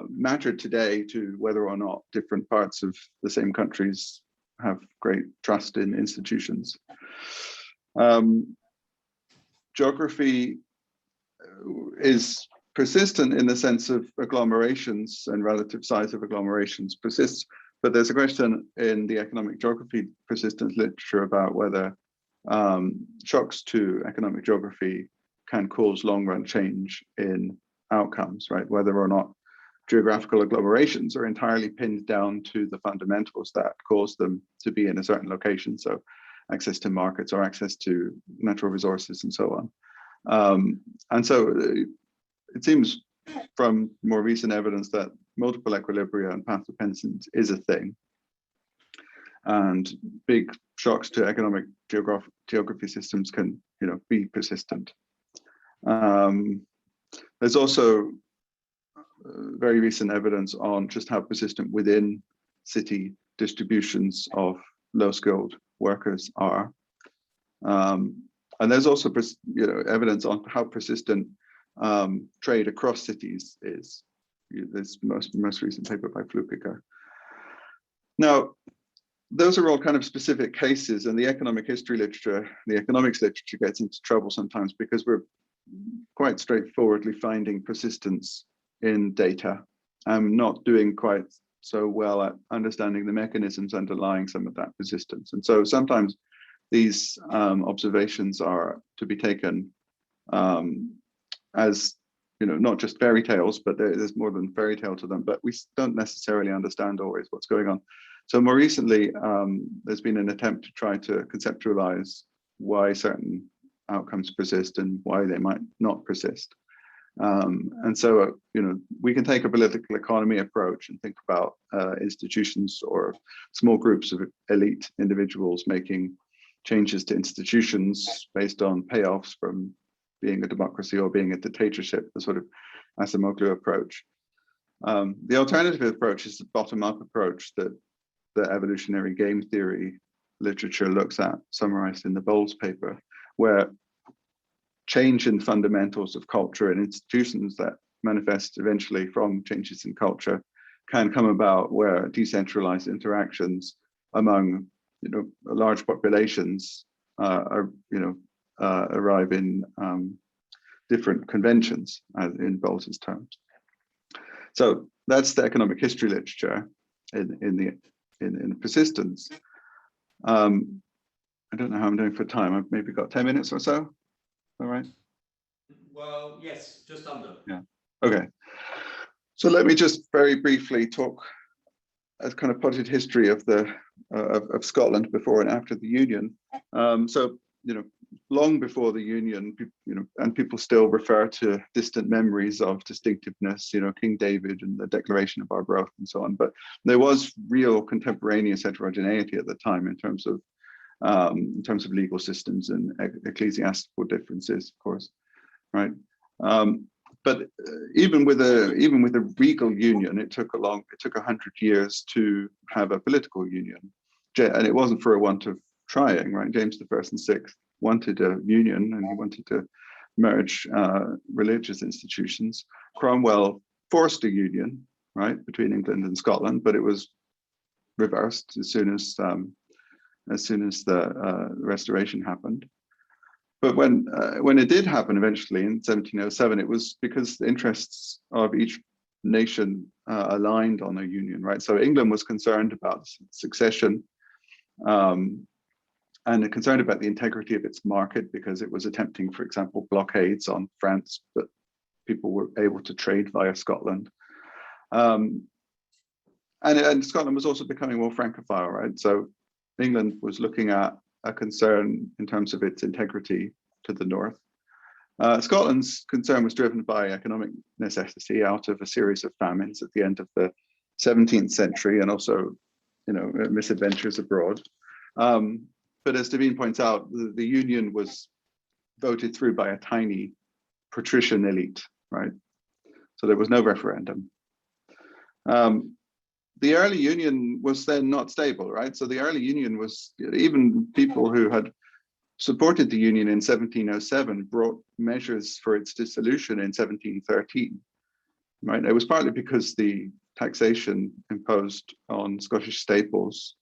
matter today to whether or not different parts of the same countries have great trust in institutions. Geography is persistent in the sense of agglomerations, and relative size of agglomerations persists, but there's a question in the economic geography persistence literature about whether shocks to economic geography can cause long-run change in outcomes, right? Whether or not geographical agglomerations are entirely pinned down to the fundamentals that cause them to be in a certain location. So access to markets or access to natural resources and so on. And so it seems from more recent evidence that multiple equilibria and path dependence is a thing. And big shocks to economic geography systems can, be persistent. There's also very recent evidence on just how persistent within city distributions of low-skilled workers are. And there's also, evidence on how persistent trade across cities is. This most recent paper by Flukiger. Now, those are all kind of specific cases, and the economic history literature, the economics literature gets into trouble sometimes because we're quite straightforwardly finding persistence in data. I'm not doing quite so well at understanding the mechanisms underlying some of that persistence. And so sometimes these observations are to be taken as, not just fairy tales, but there's more than fairy tale to them, but we don't necessarily understand always what's going on. So more recently, there's been an attempt to try to conceptualize why certain outcomes persist and why they might not persist. And so, we can take a political economy approach and think about institutions or small groups of elite individuals making changes to institutions based on payoffs from being a democracy or being a dictatorship, the sort of Acemoglu approach. The alternative approach is the bottom-up approach that the evolutionary game theory literature looks at, summarized in the Bowles paper, where change in fundamentals of culture and institutions that manifest eventually from changes in culture can come about where decentralized interactions among large populations arrive in different conventions, as in Bowles's terms. So that's the economic history literature in persistence. I don't know how I'm doing for time. I've maybe got 10 minutes or so. All right. Well, yes, just under. Yeah. Okay. So let me just very briefly talk as kind of potted history of the of Scotland before and after the Union. So long before the Union, and people still refer to distant memories of distinctiveness, King David and the Declaration of Arbroath and so on. But there was real contemporaneous heterogeneity at the time in terms of legal systems and ecclesiastical differences, of course, right? But even with a regal union, it took 100 years to have a political union, and it wasn't for a want of trying, right? James I and VI wanted a union, and he wanted to merge religious institutions. Cromwell forced a union, right, between England and Scotland, but it was reversed as soon as the Restoration happened. But when it did happen eventually in 1707, it was because the interests of each nation aligned on a union, right? So England was concerned about succession and concerned about the integrity of its market because it was attempting, for example, blockades on France, but people were able to trade via Scotland. And Scotland was also becoming more Francophile, right? So England was looking at a concern in terms of its integrity to the north. Scotland's concern was driven by economic necessity out of a series of famines at the end of the 17th century and also, misadventures abroad. But as Devine points out, the union was voted through by a tiny patrician elite, right? So there was no referendum. The early union was then not stable, right? So the early union was, even people who had supported the union in 1707 brought measures for its dissolution in 1713, right? It was partly because the taxation imposed on Scottish staples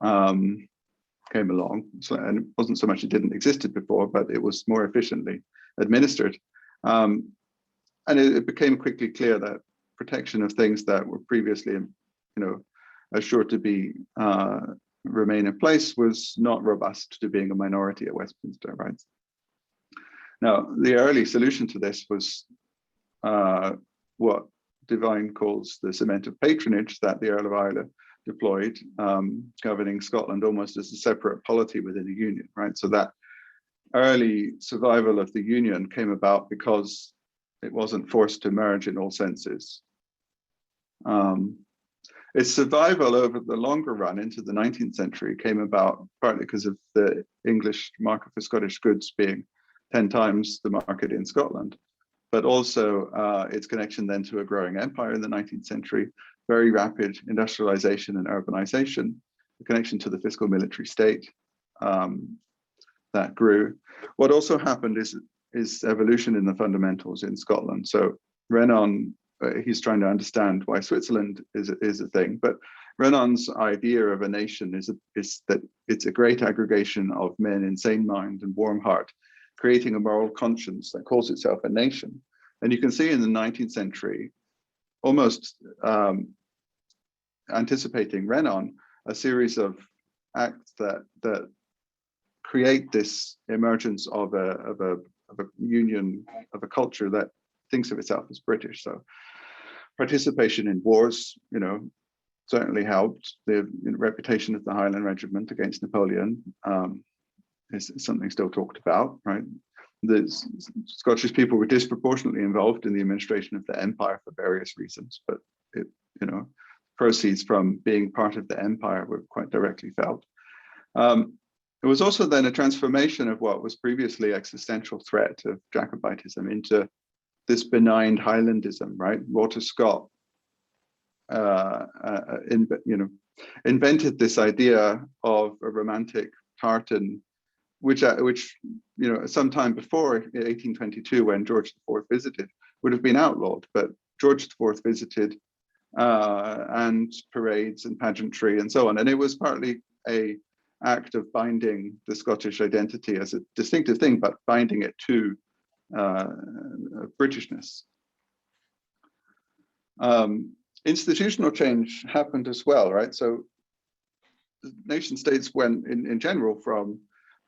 came along, and it wasn't so much it didn't existed before, but it was more efficiently administered. And it became quickly clear that protection of things that were previously assured to be remain in place was not robust to being a minority at Westminster, right? Now, the early solution to this was what Devine calls the cement of patronage that the Earl of deployed, governing Scotland almost as a separate polity within the Union, right? So that early survival of the Union came about because it wasn't forced to merge in all senses. Its survival over the longer run into the 19th century came about partly because of the English market for Scottish goods being 10 times the market in Scotland, but also its connection then to a growing empire in the 19th century, very rapid industrialization and urbanization, the connection to the fiscal military state that grew. What also happened is evolution in the fundamentals in Scotland. So Renan, he's trying to understand why Switzerland is a thing, but Renan's idea of a nation is that it's a great aggregation of men in sane mind and warm heart, creating a moral conscience that calls itself a nation. And you can see in the 19th century, almost anticipating Renan, a series of acts that create this emergence of a union, of a culture that thinks of itself as British. So participation in wars, certainly helped. The reputation of the Highland Regiment against Napoleon is something still talked about, right? The Scottish people were disproportionately involved in the administration of the empire for various reasons, but proceeds from being part of the empire were quite directly felt. It was also then a transformation of what was previously existential threat of Jacobitism into this benign Highlandism, right? Walter Scott, invented this idea of a romantic tartan, which sometime before 1822, when George IV visited, would have been outlawed. But George IV visited, and parades and pageantry and so on, and it was partly a act of binding the Scottish identity as a distinctive thing, but binding it to Britishness. Institutional change happened as well, right? So nation states went in general from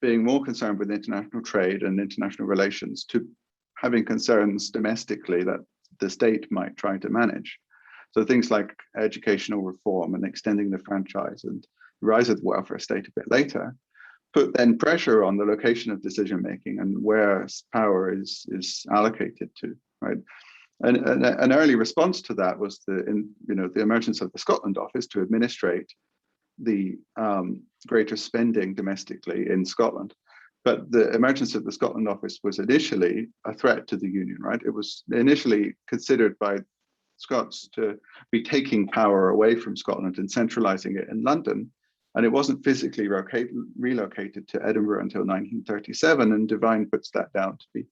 being more concerned with international trade and international relations to having concerns domestically that the state might try to manage. So things like educational reform and extending the franchise and the rise of the welfare state a bit later put then pressure on the location of decision making and where power is allocated to, right? And an early response to that was the emergence of the Scotland Office to administrate the greater spending domestically in Scotland. But the emergence of the Scotland Office was initially a threat to the Union, right? It was initially considered by Scots to be taking power away from Scotland and centralizing it in London. And it wasn't physically relocated to Edinburgh until 1937, and Devine puts that down to be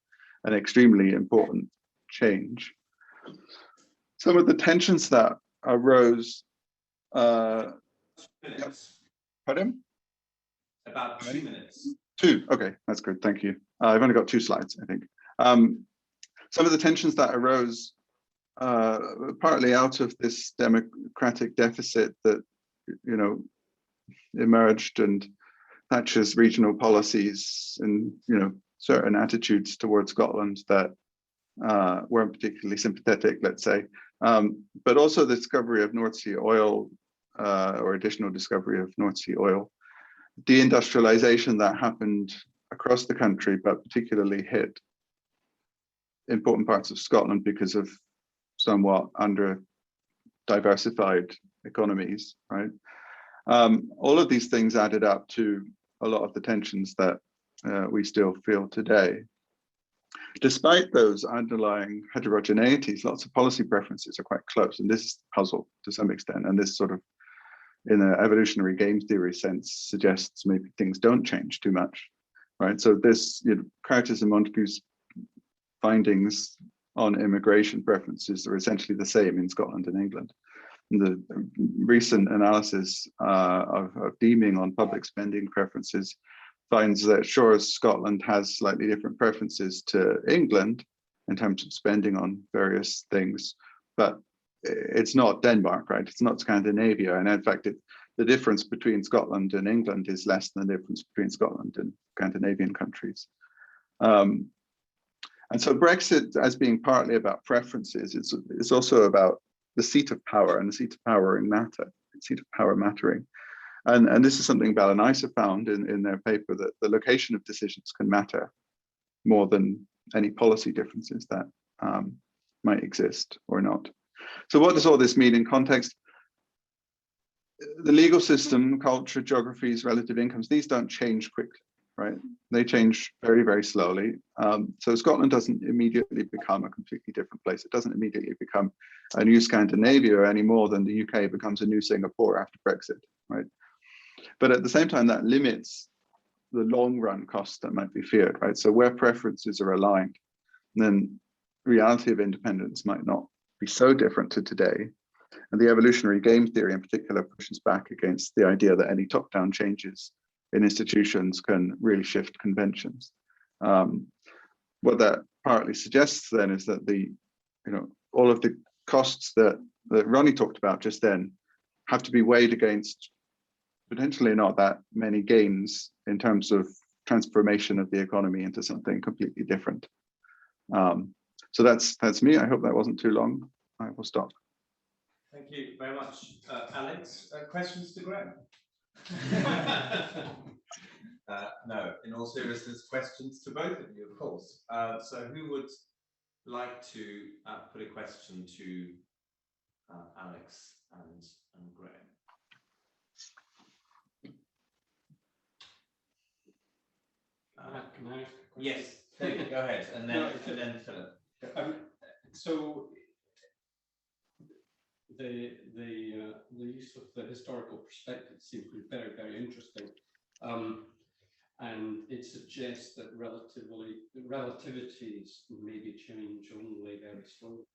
an extremely important change. Some of the tensions that arose. Pardon? About 2 minutes. 2, okay, that's good, thank you. I've only got 2 slides, I think. Some of the tensions that arose partly out of this democratic deficit that, emerged, and Thatcher's regional policies and, certain attitudes towards Scotland that weren't particularly sympathetic, let's say, but also the discovery of North Sea oil, or additional discovery of North Sea oil, deindustrialization that happened across the country, but particularly hit important parts of Scotland because of somewhat under diversified economies, right? All of these things added up to a lot of the tensions that we still feel today. Despite those underlying heterogeneities, lots of policy preferences are quite close, and this is the puzzle to some extent, and this sort of, in an evolutionary game theory sense, suggests maybe things don't change too much, right? So this, Curtis and Montagu's findings on immigration preferences are essentially the same in Scotland and England. And the recent analysis of deeming on public spending preferences finds that sure, Scotland has slightly different preferences to England in terms of spending on various things, but it's not Denmark, right? It's not Scandinavia. And in fact, the difference between Scotland and England is less than the difference between Scotland and Scandinavian countries. And so Brexit, as being partly about preferences, it's also about the seat of power, and the seat of power in matter seat of power mattering. And this is something Bell and ISA found in their paper, that the location of decisions can matter more than any policy differences that might exist or not. So what does all this mean in context? The legal system, culture, geographies, relative incomes, these don't change quickly, right? They change very, very slowly. So Scotland doesn't immediately become a completely different place. It doesn't immediately become a new Scandinavia any more than the UK becomes a new Singapore after Brexit, right? But at the same time, that limits the long run costs that might be feared, right? So where preferences are aligned, then reality of independence might not be so different to today. And the evolutionary game theory in particular pushes back against the idea that any top-down changes in institutions can really shift conventions. What that partly suggests then is that all of the costs that Ronnie talked about just then have to be weighed against potentially not that many gains in terms of transformation of the economy into something completely different. So that's me. I hope that wasn't too long. I will stop. Thank you very much, Alex. Questions to Graham? No, in all seriousness, questions to both of you, of course. So who would like to put a question to Alex and Graham? Can I ask a question? Yes, please, go ahead, and then Philip. So the use of the historical perspective seems to be very, very interesting, and it suggests that relativities maybe change only very slowly,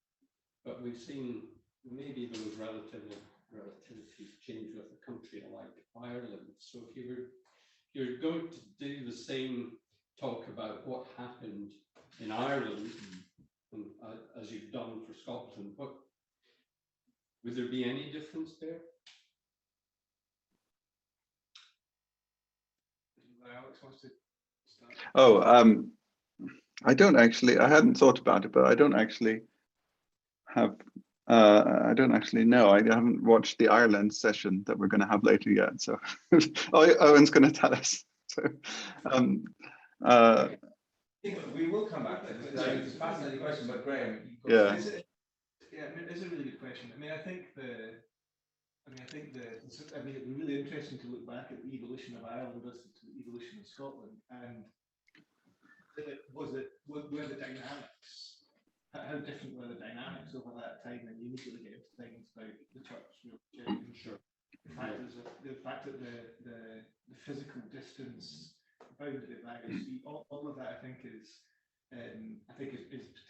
but we've seen maybe those relativities change with a country like Ireland. So if you're going to do the same talk about what happened in Ireland, and, as you've done for Scotland, would there be any difference there? Alex wants to start. Oh, I hadn't thought about it, but I don't actually have, I don't actually know. I haven't watched the Ireland session that we're going to have later yet. So Owen's going to tell us. So, we will come back to it. It's a fascinating question, but Graham, yeah. It's a really good question. It'd be really interesting to look back at the evolution of Ireland versus the evolution of Scotland, and were the dynamics, how different were the dynamics over that time? And you immediately get into things like the church, sure. The fact that the physical distance bounded it back, all of that I think is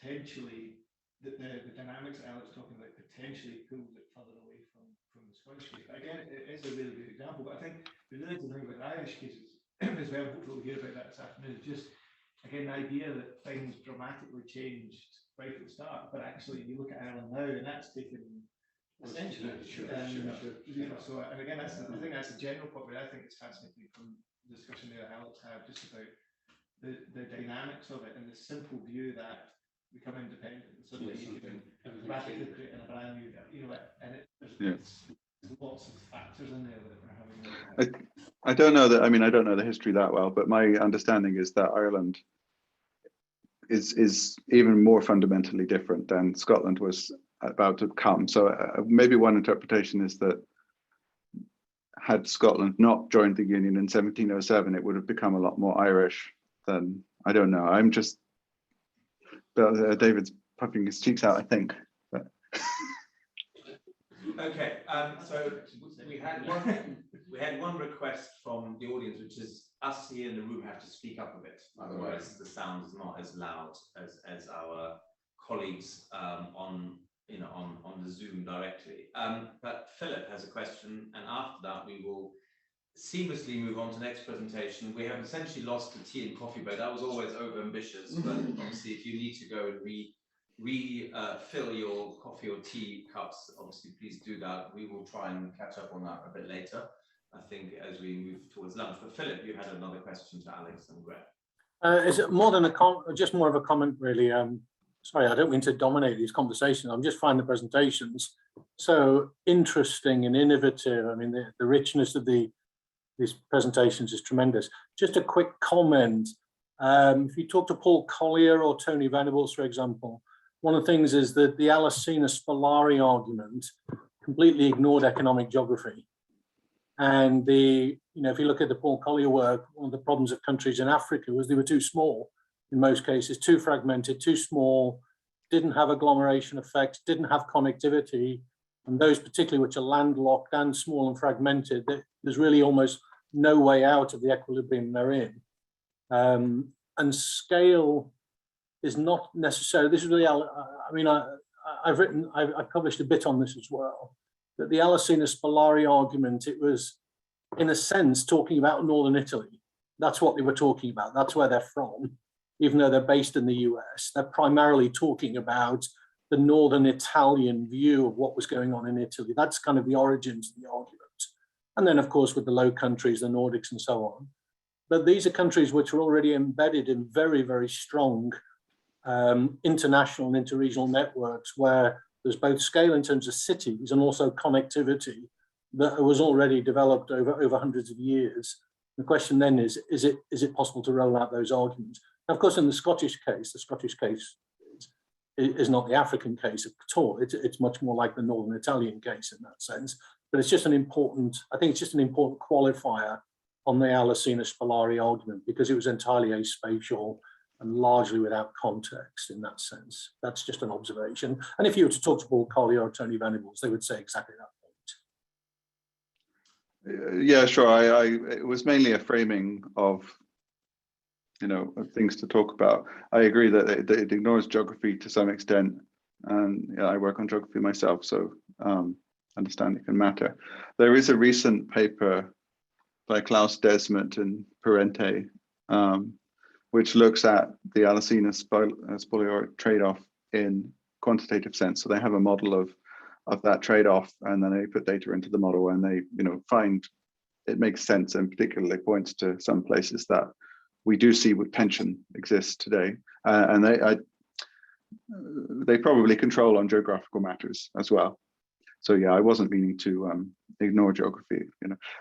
potentially the dynamics that Alex talking about potentially pulled it further away from the Scottish case. But again, it is a really good example. But I think the really good thing about the Irish cases as well, hopefully we'll hear about that this afternoon, is just again the idea that things dramatically changed right at the start. But actually, you look at Ireland now, and that's taken essentially. Sure. So, and again, I think that's a general point. But I think it's fascinating from the discussion there that Alex had just about the dynamics of it and the simple view that become independent and suddenly you can radically create a brand new, and there's lots of factors in there that we're having. I don't know that. I mean, I don't know the history that well, but my understanding is that Ireland is even more fundamentally different than Scotland was about to come. So maybe one interpretation is that had Scotland not joined the Union in 1707, it would have become a lot more Irish than, I don't know. I'm just, David's puffing his cheeks out, I think. But. Okay, so we had one request from the audience, which is us here in the room have to speak up a bit, otherwise the sound is not as loud as our colleagues on the Zoom directly. But Philip has a question, and after that we will seamlessly move on to the next presentation. We have essentially lost the tea and coffee break. That was always over ambitious, but obviously if you need to go and refill your coffee or tea cups, obviously please do that. We will try and catch up on that a bit later, I think, as we move towards lunch. But Philip, you had another question to Alex and Graham. Is it more than just more of a comment, really? Sorry, I don't mean to dominate these conversations. I'm just finding the presentations so interesting and innovative. I mean, the richness of these presentations is tremendous. Just a quick comment. If you talk to Paul Collier or Tony Venables, for example, one of the things is that the Alesina-Spallari argument completely ignored economic geography. And if you look at the Paul Collier work, one of the problems of countries in Africa was they were too small in most cases, too fragmented, too small, didn't have agglomeration effects, didn't have connectivity. And those particularly which are landlocked and small and fragmented, there's really almost no way out of the equilibrium they're in. And scale is not necessarily, this is really, I mean, I've published a bit on this as well, that the Alesina-Spallari argument, it was in a sense talking about Northern Italy. That's what they were talking about. That's where they're from. Even though they're based in the US, they're primarily talking about the Northern Italian view of what was going on in Italy. That's kind of the origins of the argument. And then of course, with the Low Countries, the Nordics and so on. But these are countries which are already embedded in very, very strong international and interregional networks where there's both scale in terms of cities and also connectivity that was already developed over hundreds of years. The question then is it possible to roll out those arguments? Now, of course, in the Scottish case is not the African case at all. It's much more like the Northern Italian case in that sense. But it's just an important, I think it's just an important qualifier on the Alesina-Spallari argument because it was entirely aspatial and largely without context in that sense. That's just an observation. And if you were to talk to Paul Collier or Tony Venables, they would say exactly that point. Yeah, sure. It was mainly a framing of, of things to talk about. I agree that it ignores geography to some extent. And I work on geography myself, so understanding can matter. There is a recent paper by Klaus Desmet and Parente, which looks at the Alesina-Spallari trade-off in quantitative sense. So they have a model of that trade-off, and then they put data into the model, and they find it makes sense, and particularly points to some places that we do see what tension exists today, and they probably control on geographical matters as well. So yeah, I wasn't meaning to ignore geography,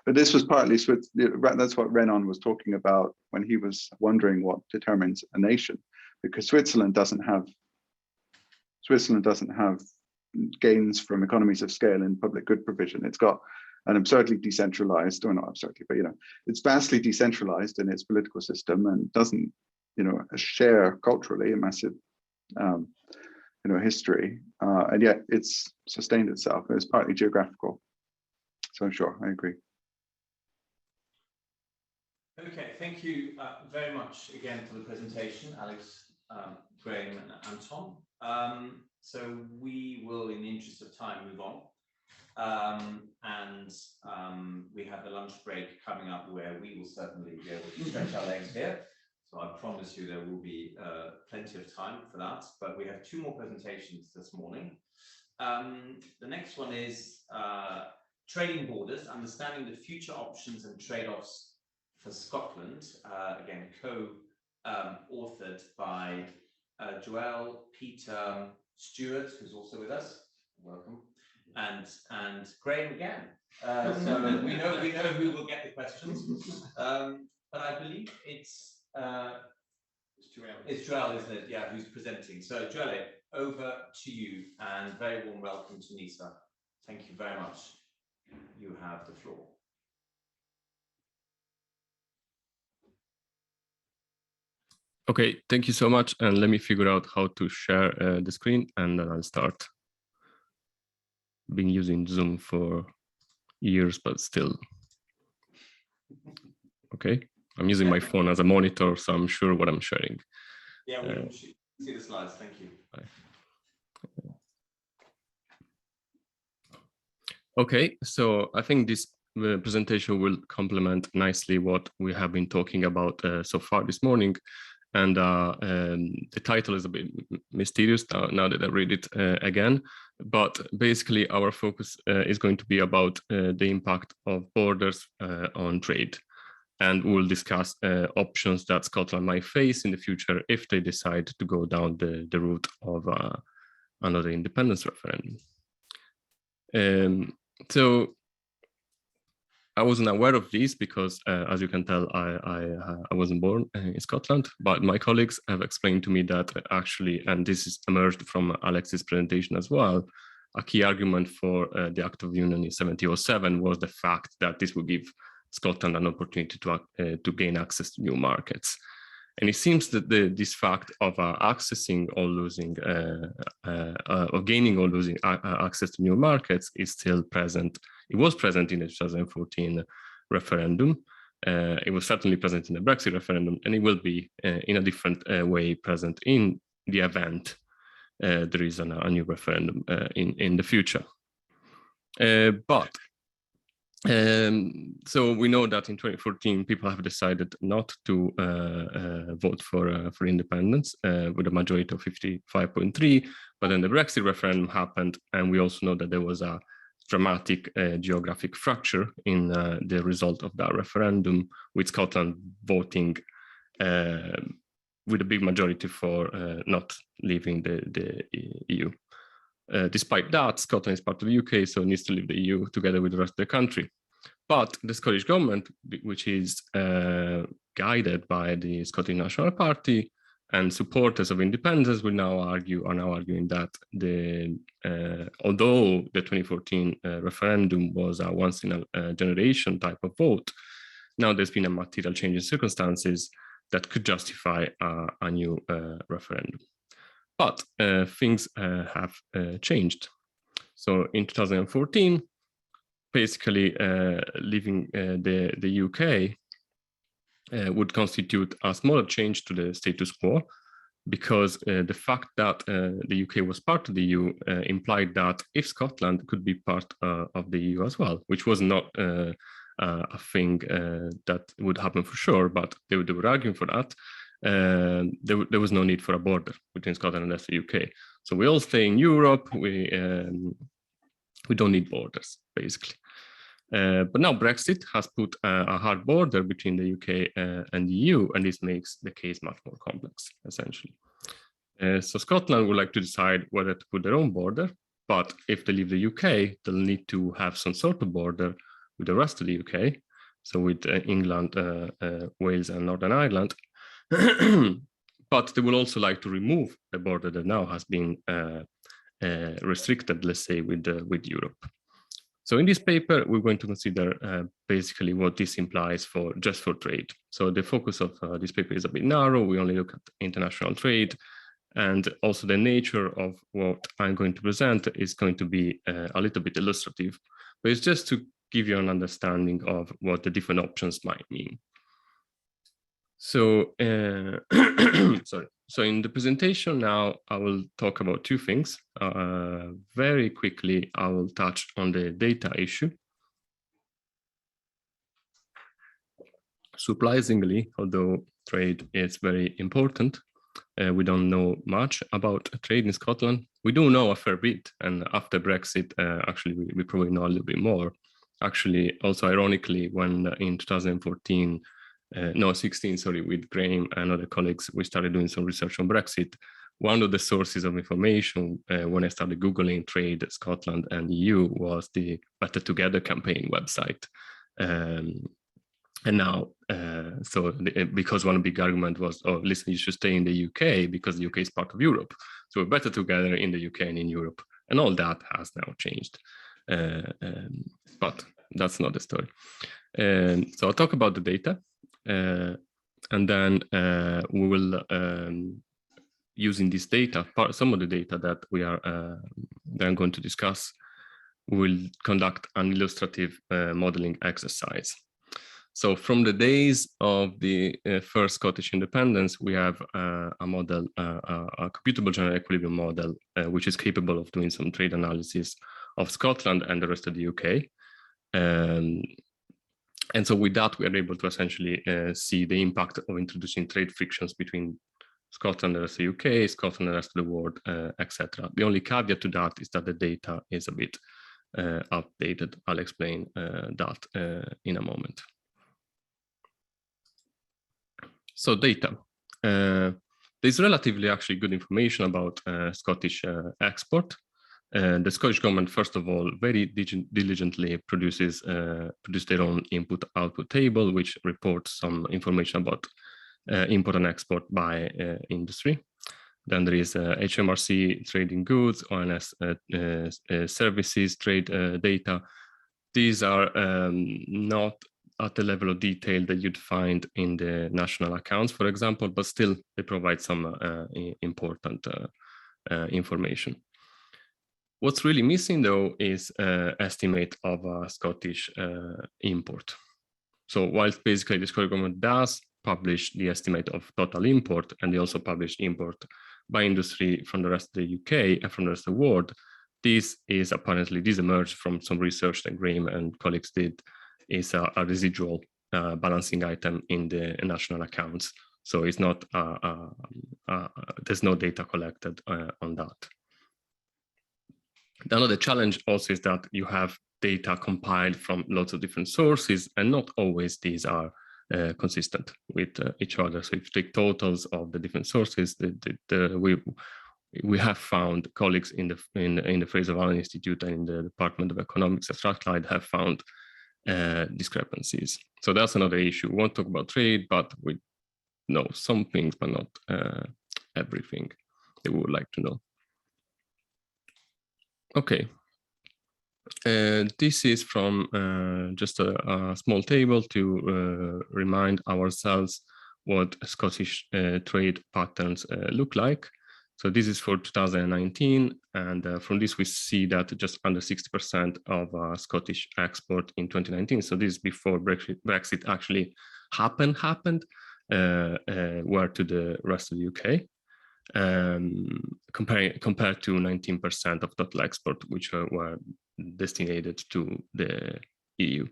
but this was partly that's what Renan was talking about when he was wondering what determines a nation, because Switzerland doesn't have gains from economies of scale in public good provision. It's got an absurdly decentralized, or not absurdly, but it's vastly decentralized in its political system and doesn't, share culturally a massive, history, and yet it's sustained itself. It's partly geographical. So sure, I agree. Okay, thank you very much again for the presentation, Alex, Graham, and Anton. So we will, in the interest of time, move on. We have the lunch break coming up where we will certainly be able to stretch our legs here. So I promise you there will be plenty of time for that. But we have two more presentations this morning. The next one is Trading Borders, Understanding the Future Options and Trade-offs for Scotland. Again, co-authored by Joelle, Peter, Stuart, who's also with us. Welcome. And Graham again. So we know who will get the questions. But I believe it's Joelle, isn't it? Yeah, who's presenting. So Joelle, over to you, and very warm welcome to Nisa. Thank you very much. You have the floor. Okay, thank you so much. And let me figure out how to share the screen, and then I'll start. Been using Zoom for years, but still. Okay, I'm using my phone as a monitor, so I'm sure what I'm sharing. Yeah, we can see the slides. Thank you. Okay, so I think this presentation will complement nicely what we have been talking about so far this morning. And the title is a bit mysterious now that I read it again. But basically, our focus is going to be about the impact of borders on trade. and we'll discuss options that Scotland might face in the future if they decide to go down the route of another independence referendum. So I wasn't aware of this because, as you can tell, I wasn't born in Scotland, but my colleagues have explained to me that actually, and this is emerged from Alex's presentation as well, a key argument for the Act of Union in 1707 was the fact that this would give Scotland an opportunity to gain access to new markets. And it seems that this fact of accessing or losing, or gaining or losing access to new markets is still present. It was present in the 2014 referendum. It was certainly present in the Brexit referendum, and it will be in a different way present in the event there is a new referendum in the future. So we know that in 2014, people have decided not to vote for independence with a majority of 55.3, but then the Brexit referendum happened, and we also know that there was a dramatic geographic fracture in the result of that referendum, with Scotland voting with a big majority for not leaving the EU. Despite that, Scotland is part of the UK, so it needs to leave the EU together with the rest of the country. But the Scottish government, which is guided by the Scottish National Party and supporters of independence, are now arguing that although the 2014 referendum was a once-in-a-generation type of vote, now there's been a material change in circumstances that could justify a new referendum. But things have changed. So in 2014, basically leaving the UK would constitute a smaller change to the status quo, because the fact that the UK was part of the EU implied that if Scotland could be part of the EU as well, which was not a thing that would happen for sure, but they were arguing for that. There was no need for a border between Scotland and the UK. So we all stay in Europe. We don't need borders, basically. But now Brexit has put a hard border between the UK and the EU, and this makes the case much more complex, essentially. So Scotland would like to decide whether to put their own border, but if they leave the UK, they'll need to have some sort of border with the rest of the UK, so with England, Wales, and Northern Ireland. But they will also like to remove the border that now has been restricted, let's say, with Europe. So in this paper, we're going to consider basically what this implies for trade. So the focus of this paper is a bit narrow. We only look at international trade, and also the nature of what I'm going to present is going to be a little bit illustrative, but it's just to give you an understanding of what the different options might mean. So, sorry. So in the presentation now, I will talk about two things. Very quickly, I will touch on the data issue. Surprisingly, although trade is very important, we don't know much about trade in Scotland. We do know a fair bit, and after Brexit, actually, we probably know a little bit more. Actually, also ironically, when in 2014, no, 16, sorry, with Graham and other colleagues, we started doing some research on Brexit. One of the sources of information when I started Googling trade, Scotland and EU, was the Better Together campaign website. And now, because one big argument was, oh, listen, you should stay in the UK because the UK is part of Europe. So we're better together in the UK and in Europe. And all that has now changed. But that's not the story. So I'll talk about the data. And then we will, using this data, some of the data that we are then going to discuss, we'll conduct an illustrative modeling exercise. So from the days of the first Scottish independence, we have a model, a computable general equilibrium model, which is capable of doing some trade analysis of Scotland and the rest of the UK. And so with that, we are able to essentially see the impact of introducing trade frictions between Scotland and the rest of the UK, Scotland and the rest of the world, etc. The only caveat to that is that the data is a bit outdated. I'll explain that in a moment. So data. There's relatively actually good information about Scottish export. The Scottish government, first of all, very diligently produces their own input-output table, which reports some information about import and export by industry. Then there is HMRC trading goods, ONS services, trade data. These are not at the level of detail that you'd find in the national accounts, for example, but still they provide some important information. What's really missing, though, is estimate of Scottish import. So whilst basically the Scottish government does publish the estimate of total import, and they also publish import by industry from the rest of the UK and from the rest of the world, this emerged from some research that Graham and colleagues did, is a residual balancing item in the national accounts. So it's not, there's no data collected on that. Another challenge also is that you have data compiled from lots of different sources, and not always these are consistent with each other. So if you take totals of the different sources, we have found colleagues in the Fraser-Allen Institute and in the Department of Economics at Strathclyde have found discrepancies. So that's another issue. We won't talk about trade, but we know some things, but not everything that we would like to know. Okay. This is from just a small table to remind ourselves what Scottish trade patterns look like. So this is for 2019, and from this we see that just under 60% of Scottish export in 2019, so this is before Brexit actually happened, were to the rest of the UK, compared to 19% of total export, which were destinated to the EU.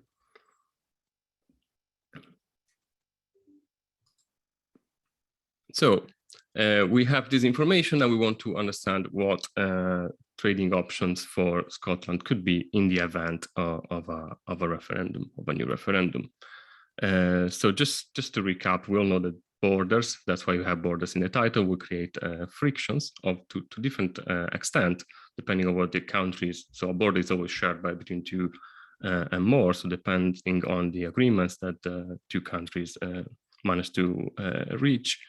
So we have this information and we want to understand what trading options for Scotland could be in the event of a referendum, of a new referendum. So just to recap, we all know that borders, that's why you have borders in the title, will create frictions to different extent, depending on what the countries. So a border is always shared by between two and more. So depending on the agreements that two countries manage to reach,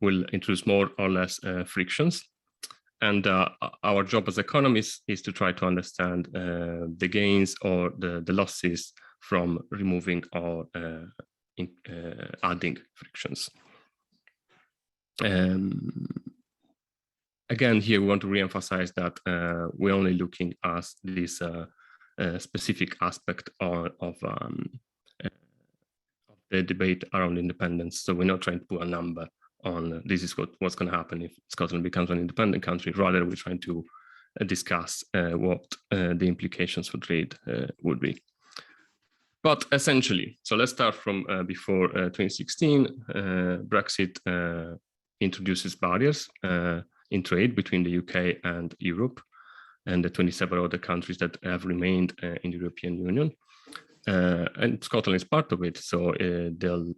will introduce more or less frictions. And our job as economists is to try to understand the gains or the losses from removing or adding frictions. Again, here we want to re-emphasize that we're only looking at this specific aspect of the debate around independence. So we're not trying to put a number on this is what's going to happen if Scotland becomes an independent country. Rather, we're trying to discuss what the implications for trade would be. But essentially, so let's start from before 2016, Brexit introduces barriers in trade between the UK and Europe and the 27 other countries that have remained in the European Union. And Scotland is part of it, so they'll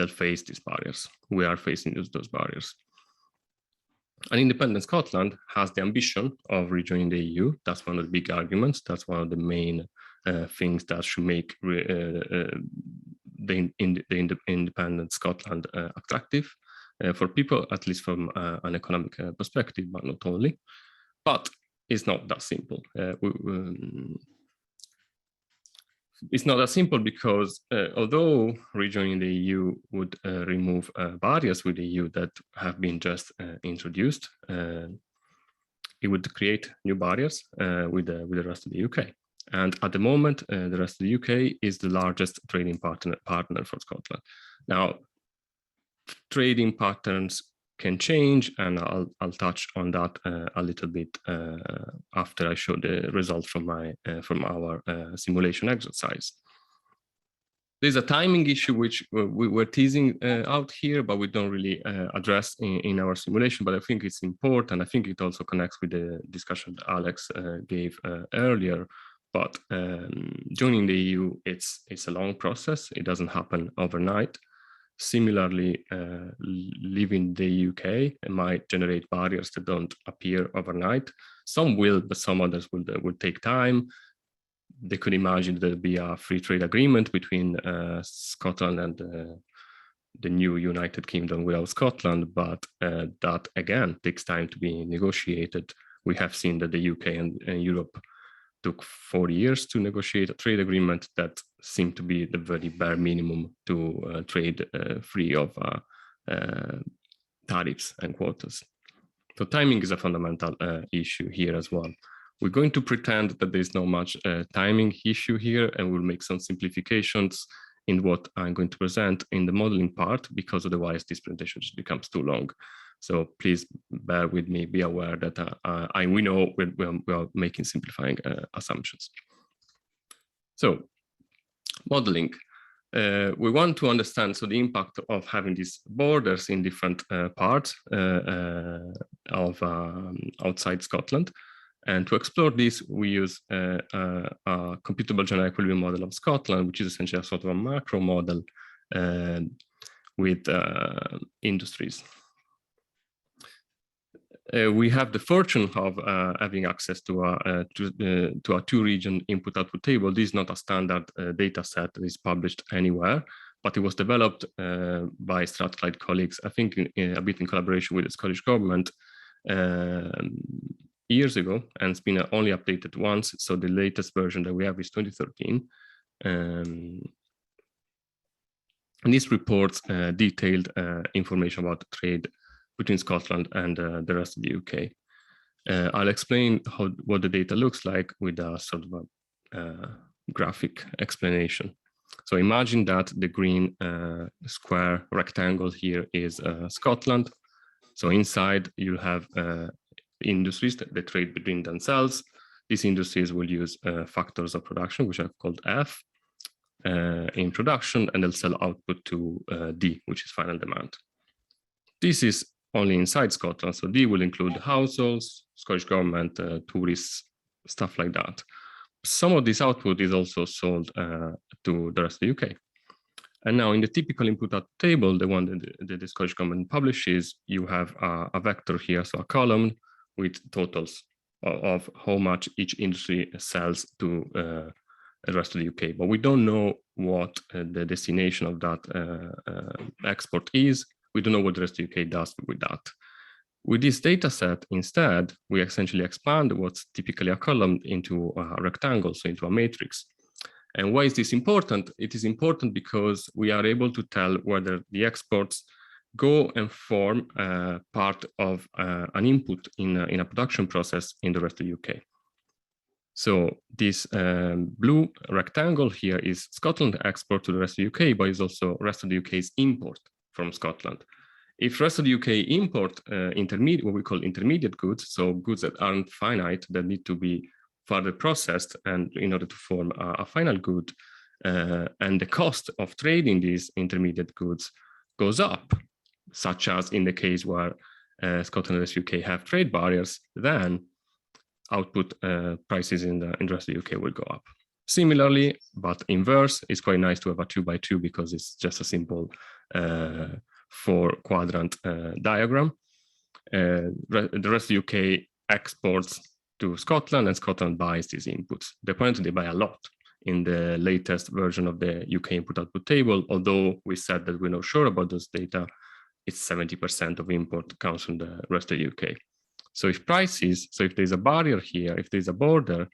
face these barriers. We are facing those barriers. An independent Scotland has the ambition of rejoining the EU. That's one of the big arguments. That's one of the main things that should make the independent Scotland attractive for people, at least from an economic perspective, but not only. But it's not that simple. It's not that simple because although rejoining the EU would remove barriers with the EU that have been just introduced, it would create new barriers with the rest of the UK. And at the moment, the rest of the UK is the largest trading partner for Scotland. Now, trading patterns can change, and I'll touch on that a little bit after I show the results from our simulation exercise. There's a timing issue which we were teasing out here, but we don't really address in our simulation. But I think it's important. I think it also connects with the discussion that Alex gave earlier. But joining the EU, it's a long process. It doesn't happen overnight. similarly, leaving the UK might generate barriers that don't appear overnight. Some will, but some others will take time. They could imagine there'll be a free trade agreement between Scotland and the new United Kingdom without Scotland, but that again takes time to be negotiated. We have seen that the UK and Europe took 4 years to negotiate a trade agreement that seemed to be the very bare minimum to trade free of tariffs and quotas. So timing is a fundamental issue here as well. We're going to pretend that there's not much timing issue here, and we'll make some simplifications in what I'm going to present in the modeling part, because otherwise this presentation just becomes too long. So please bear with me, be aware that we know we are making simplifying assumptions. So modeling, we want to understand the impact of having these borders in different parts of outside Scotland. And to explore this, we use a computable general equilibrium model of Scotland, which is essentially a sort of a macro model with industries. We have the fortune of having access to a two-region input-output table. This is not a standard data set that is published anywhere, but it was developed by Strathclyde colleagues, I think a bit in collaboration with the Scottish government years ago, and it's been only updated once. So the latest version that we have is 2013. And this reports detailed information about trade between Scotland and the rest of the UK. I'll explain what the data looks like with a sort of a graphic explanation. So imagine that the green square rectangle here is Scotland. So inside you have industries that trade between themselves. These industries will use factors of production, which are called F in production, and they'll sell output to D, which is final demand. This is only inside Scotland, so D will include households, Scottish government, tourists, stuff like that. Some of this output is also sold to the rest of the UK. And now in the typical input-output table, the one that the Scottish government publishes, you have a vector here, so a column with totals of how much each industry sells to the rest of the UK. But we don't know what the destination of that export is. We don't know what the rest of the UK does with that. With this data set, instead, we essentially expand what's typically a column into a rectangle, so into a matrix. And why is this important? It is important because we are able to tell whether the exports go and form part of an input in a production process in the rest of the UK. So this blue rectangle here is Scotland export to the rest of the UK, but it's also rest of the UK's import from Scotland. If rest of the UK import what we call intermediate goods, so goods that aren't finite, that need to be further processed and in order to form a final good, and the cost of trading these intermediate goods goes up, such as in the case where Scotland and the UK have trade barriers, then output prices in the rest of the UK will go up. Similarly, but inverse, it's quite nice to have a 2x2 because it's just a simple 4-quadrant diagram. The rest of the UK exports to Scotland, and Scotland buys these inputs. Apparently they buy a lot. In the latest version of the UK input-output table, although we said that we're not sure about those data, it's 70% of import comes from the rest of the UK. So if there's a barrier here, if there's a border,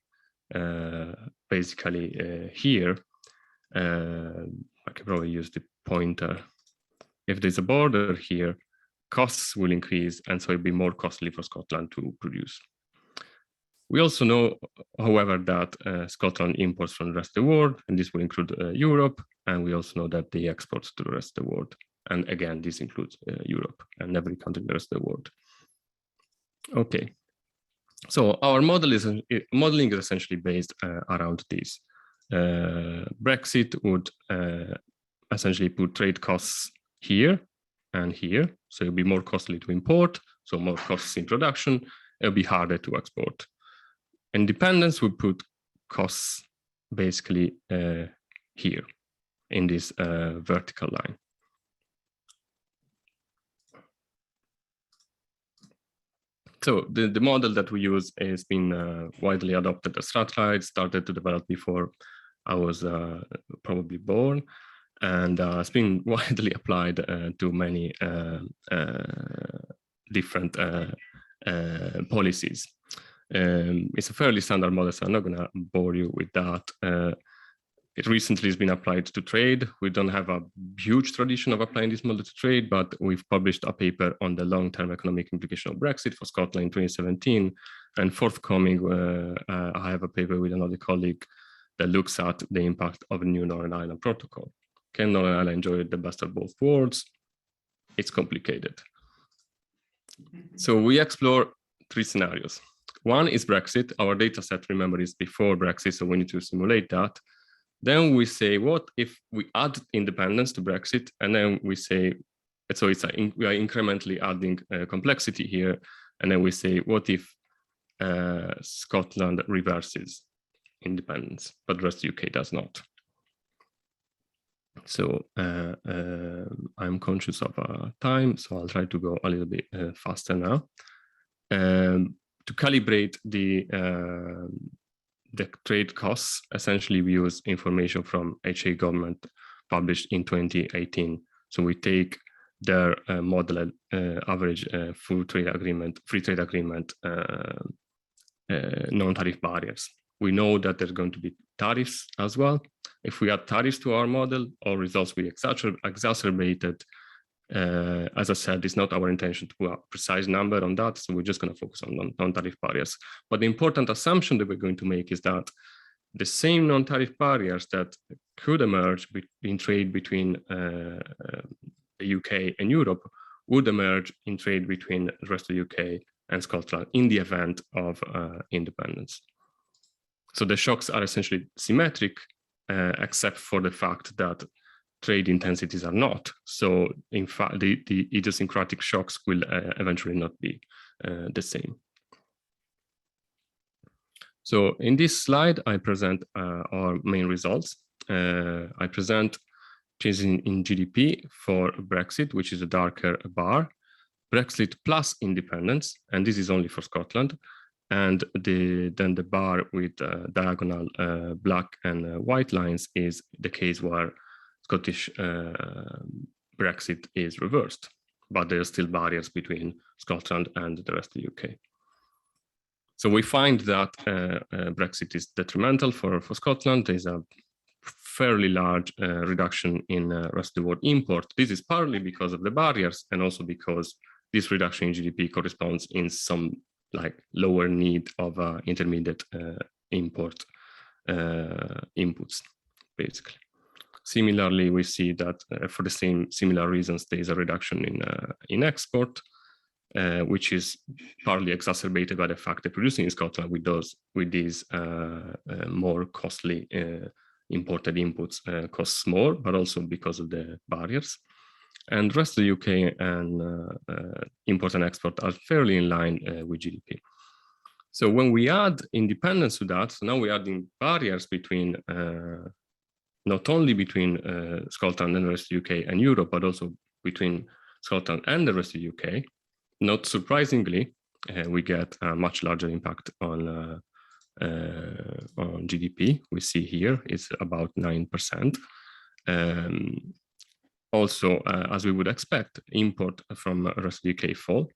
basically here, I can probably use the pointer. If there's a border here, costs will increase, and so it'll be more costly for Scotland to produce. We also know, however, that Scotland imports from the rest of the world, and this will include Europe, and we also know that they export to the rest of the world. And again, this includes Europe and every country in the rest of the world. Okay, so our modeling is essentially based around this. Brexit would essentially put trade costs here and here, so it'll be more costly to import, so more costs in production, it'll be harder to export. Independence would put costs basically here in this vertical line. So the model that we use has been widely adopted as Strathclyde, started to develop before I was probably born, and it's been widely applied to many different policies. It's a fairly standard model, so I'm not going to bore you with that. It recently has been applied to trade. We don't have a huge tradition of applying this model to trade, but we've published a paper on the long-term economic implication of Brexit for Scotland in 2017. And forthcoming, I have a paper with another colleague that looks at the impact of a new Northern Ireland protocol. Can Northern Ireland enjoy the best of both worlds? It's complicated. So we explore 3 scenarios. One is Brexit. Our data set, remember, is before Brexit, so we need to simulate that. Then we say, what if we add independence to Brexit? And then we say, so we are incrementally adding complexity here. And then we say, what if Scotland reverses independence, but the rest of the UK does not? So I'm conscious of time, so I'll try to go a little bit faster now. To calibrate the trade costs, essentially we use information from HA government published in 2018. So we take their model average free trade agreement, non-tariff barriers. We know that there's going to be tariffs as well. If we add tariffs to our model, our results will be exacerbated. As I said, it's not our intention to put a precise number on that, so we're just going to focus on non-tariff barriers. But the important assumption that we're going to make is that the same non-tariff barriers that could emerge in trade between the UK and Europe would emerge in trade between the rest of the UK and Scotland in the event of independence. So the shocks are essentially symmetric, except for the fact that trade intensities are not. So in fact, the idiosyncratic shocks will eventually not be the same. So in this slide, I present our main results. I present changes in GDP for Brexit, which is a darker bar, Brexit plus independence, and this is only for Scotland. And then the bar with diagonal black and white lines is the case where Scottish Brexit is reversed, but there are still barriers between Scotland and the rest of the UK. So we find that Brexit is detrimental for Scotland. There's a fairly large reduction in rest of the world import. This is partly because of the barriers and also because this reduction in GDP corresponds in some lower need of intermediate import inputs, basically. Similarly, we see that for the similar reasons, there is a reduction in export, which is partly exacerbated by the fact that producing in Scotland with these more costly imported inputs costs more, but also because of the barriers. And the rest of the UK and import and export are fairly in line with GDP. So when we add independence to that, so now we're adding barriers between not only between Scotland and the rest of the UK and Europe, but also between Scotland and the rest of the UK. Not surprisingly, we get a much larger impact on GDP. We see here it's about 9%. Also, as we would expect, import from the rest of the UK fall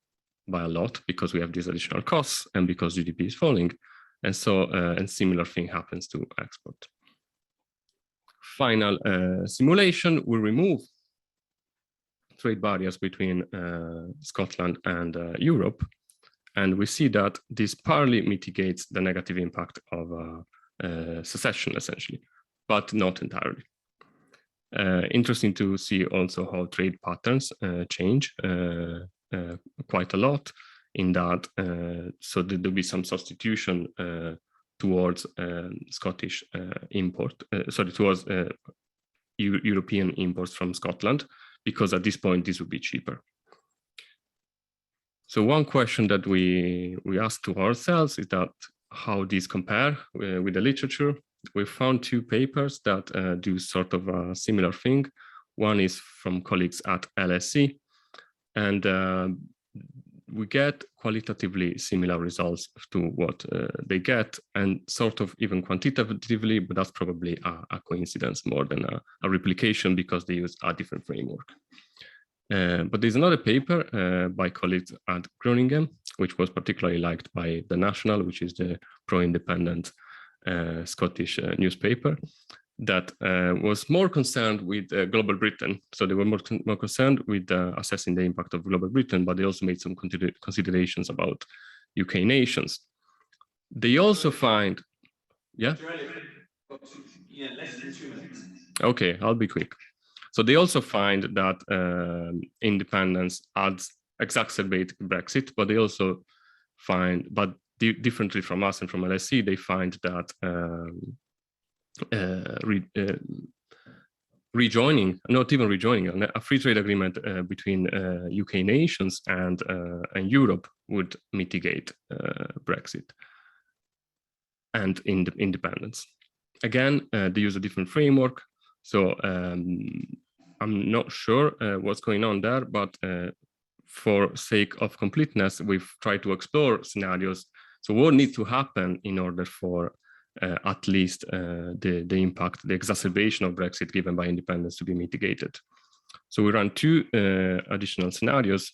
by a lot because we have these additional costs and because GDP is falling. And so, and similar thing happens to export. Final simulation will remove trade barriers between Scotland and Europe. And we see that this partly mitigates the negative impact of secession, essentially, but not entirely. Interesting to see also how trade patterns change quite a lot in that, so there'll be some substitution towards Scottish towards European imports from Scotland, because at this point, this would be cheaper. So one question that we ask to ourselves is that how these compare with the literature. We found 2 papers that do sort of a similar thing. One is from colleagues at LSE, and we get quite qualitatively similar results to what they get, and sort of even quantitatively, but that's probably a coincidence more than a replication, because they use a different framework. But there's another paper by colleagues at Groningen, which was particularly liked by The National, which is the pro-independent Scottish newspaper, that was more concerned with global Britain. So they were more concerned with assessing the impact of global Britain, but they also made some considerations about UK nations. They also find, yeah? Yeah, less than 2 minutes. Okay, I'll be quick. So they also find that independence adds exacerbate Brexit, but they also find, but differently from us and from LSE, they find that rejoining, not even rejoining, a free trade agreement between UK nations and Europe would mitigate Brexit and independence. Again, they use a different framework, so I'm not sure what's going on there, but for sake of completeness, we've tried to explore scenarios. So what needs to happen in order for at least the impact, the exacerbation of Brexit given by independence to be mitigated. So we ran 2 additional scenarios.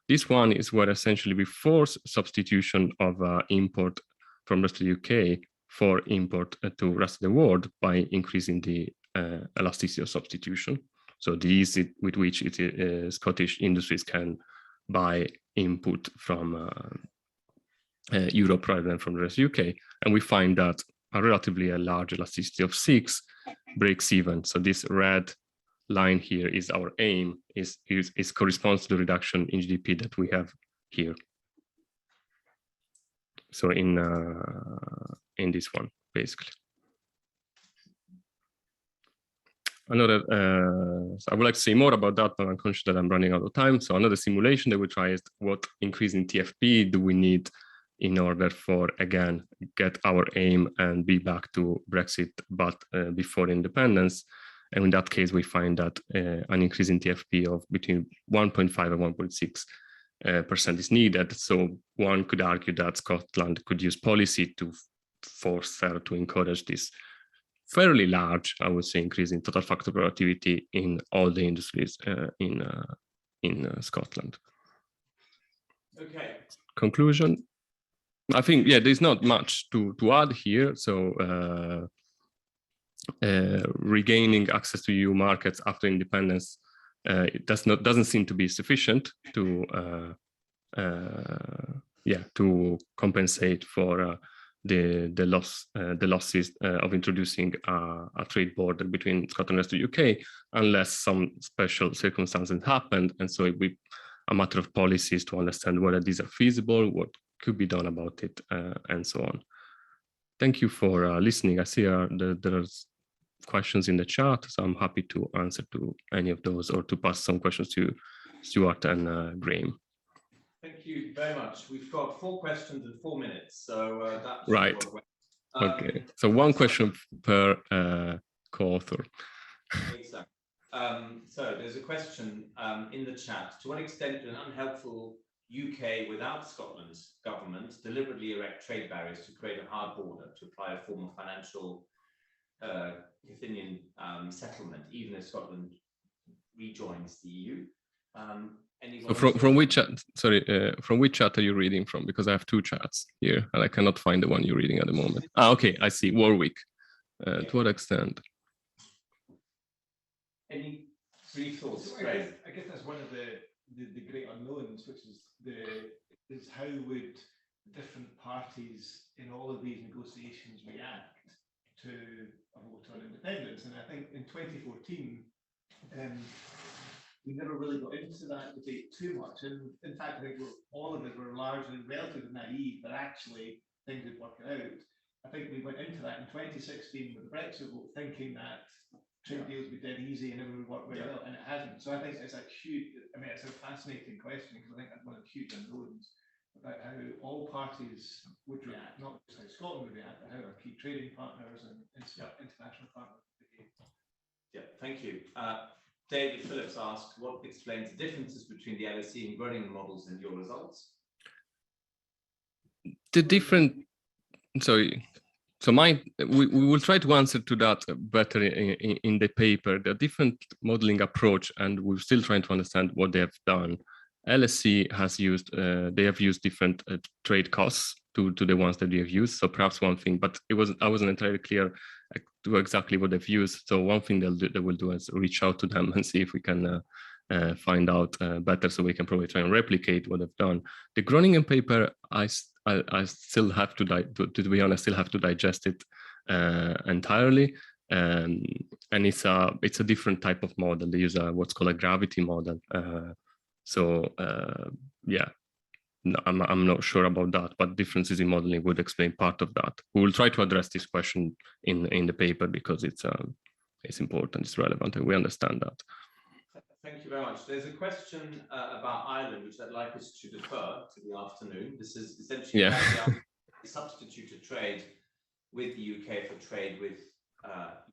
This one is where essentially we force substitution of import from the rest of the UK for import to rest of the world by increasing the elasticity of substitution. So the ease with which Scottish industries can buy input from Europe rather than from the rest of the UK. And we find that a relatively large elasticity of 6 breaks even. So this red line here is our aim, is corresponds to the reduction in GDP that we have here. So in this one, basically. Another, so I would like to say more about that, but I'm conscious that I'm running out of time. So another simulation that we try is what increase in TFP do we need in order for, again, get our aim and be back to Brexit, but before independence. And in that case, we find that an increase in TFP of between 1.5 and 1.6% is needed. So one could argue that Scotland could use policy to force her to encourage this fairly large, I would say, increase in total factor productivity in all the industries in Scotland. Okay. Conclusion. I think, yeah, there's not much to add here. So regaining access to EU markets after independence it doesn't seem to be sufficient to to compensate for the losses of introducing a trade border between Scotland and the UK, unless some special circumstances happened. And so it would be a matter of policies to understand whether these are feasible, what could be done about it, and so on. Thank you for listening. I see there's questions in the chat, so I'm happy to answer to any of those or to pass some questions to Stuart and Graham. Thank you very much. We've got 4 questions in 4 minutes, so that's right. Okay, so 1 question per co-author. Exactly. So there's a question in the chat. To what extent do an unhelpful UK without Scotland's government deliberately erect trade barriers to create a hard border to apply a form of financial Athenian settlement, even if Scotland rejoins the EU? So from which chat? Sorry, from which chat are you reading from? Because I have 2 chats here, and I cannot find the one you're reading at the moment. Ah, okay, I see. Warwick. To what extent? Any brief thoughts? So I guess that's one of the great unknowns, which is how would different parties in all of these negotiations react to a vote on independence. And I think in 2014, we never really got into that debate too much. And in fact, I think all of us were largely relatively naive that actually things would work out. I think we went into that in 2016 with the Brexit vote thinking that trade deals would be dead easy and it would work very well, and it hasn't. So I think it's a huge, it's a fascinating question, because I think that's one of the huge unknowns about how all parties would react, not just how Scotland would react, but how our key trading partners and international partners would behave. Yeah, thank you. David Phillips asked, what explains the differences between the LSE and Groningen models and your results? the different. So we will try to answer to that better in the paper. The different modeling approach, and we're still trying to understand what they have done. LSE has used, they have used different trade costs to the ones that we have used. So perhaps one thing, but I wasn't entirely clear to exactly what they've used. So one thing they will do is reach out to them and see if we can find out better, so we can probably try and replicate what they've done. The Groningen paper, I still have to be honest, still have to digest it entirely. And it's a different type of model. They use what's called a gravity model. Yeah, no, I'm not sure about that, but differences in modeling would explain part of that. We will try to address this question in the paper because it's important, it's relevant, and we understand that. Thank you very much. There's a question about Ireland, which I'd like us to defer to the afternoon. This is essentially substitute a trade with the UK for trade with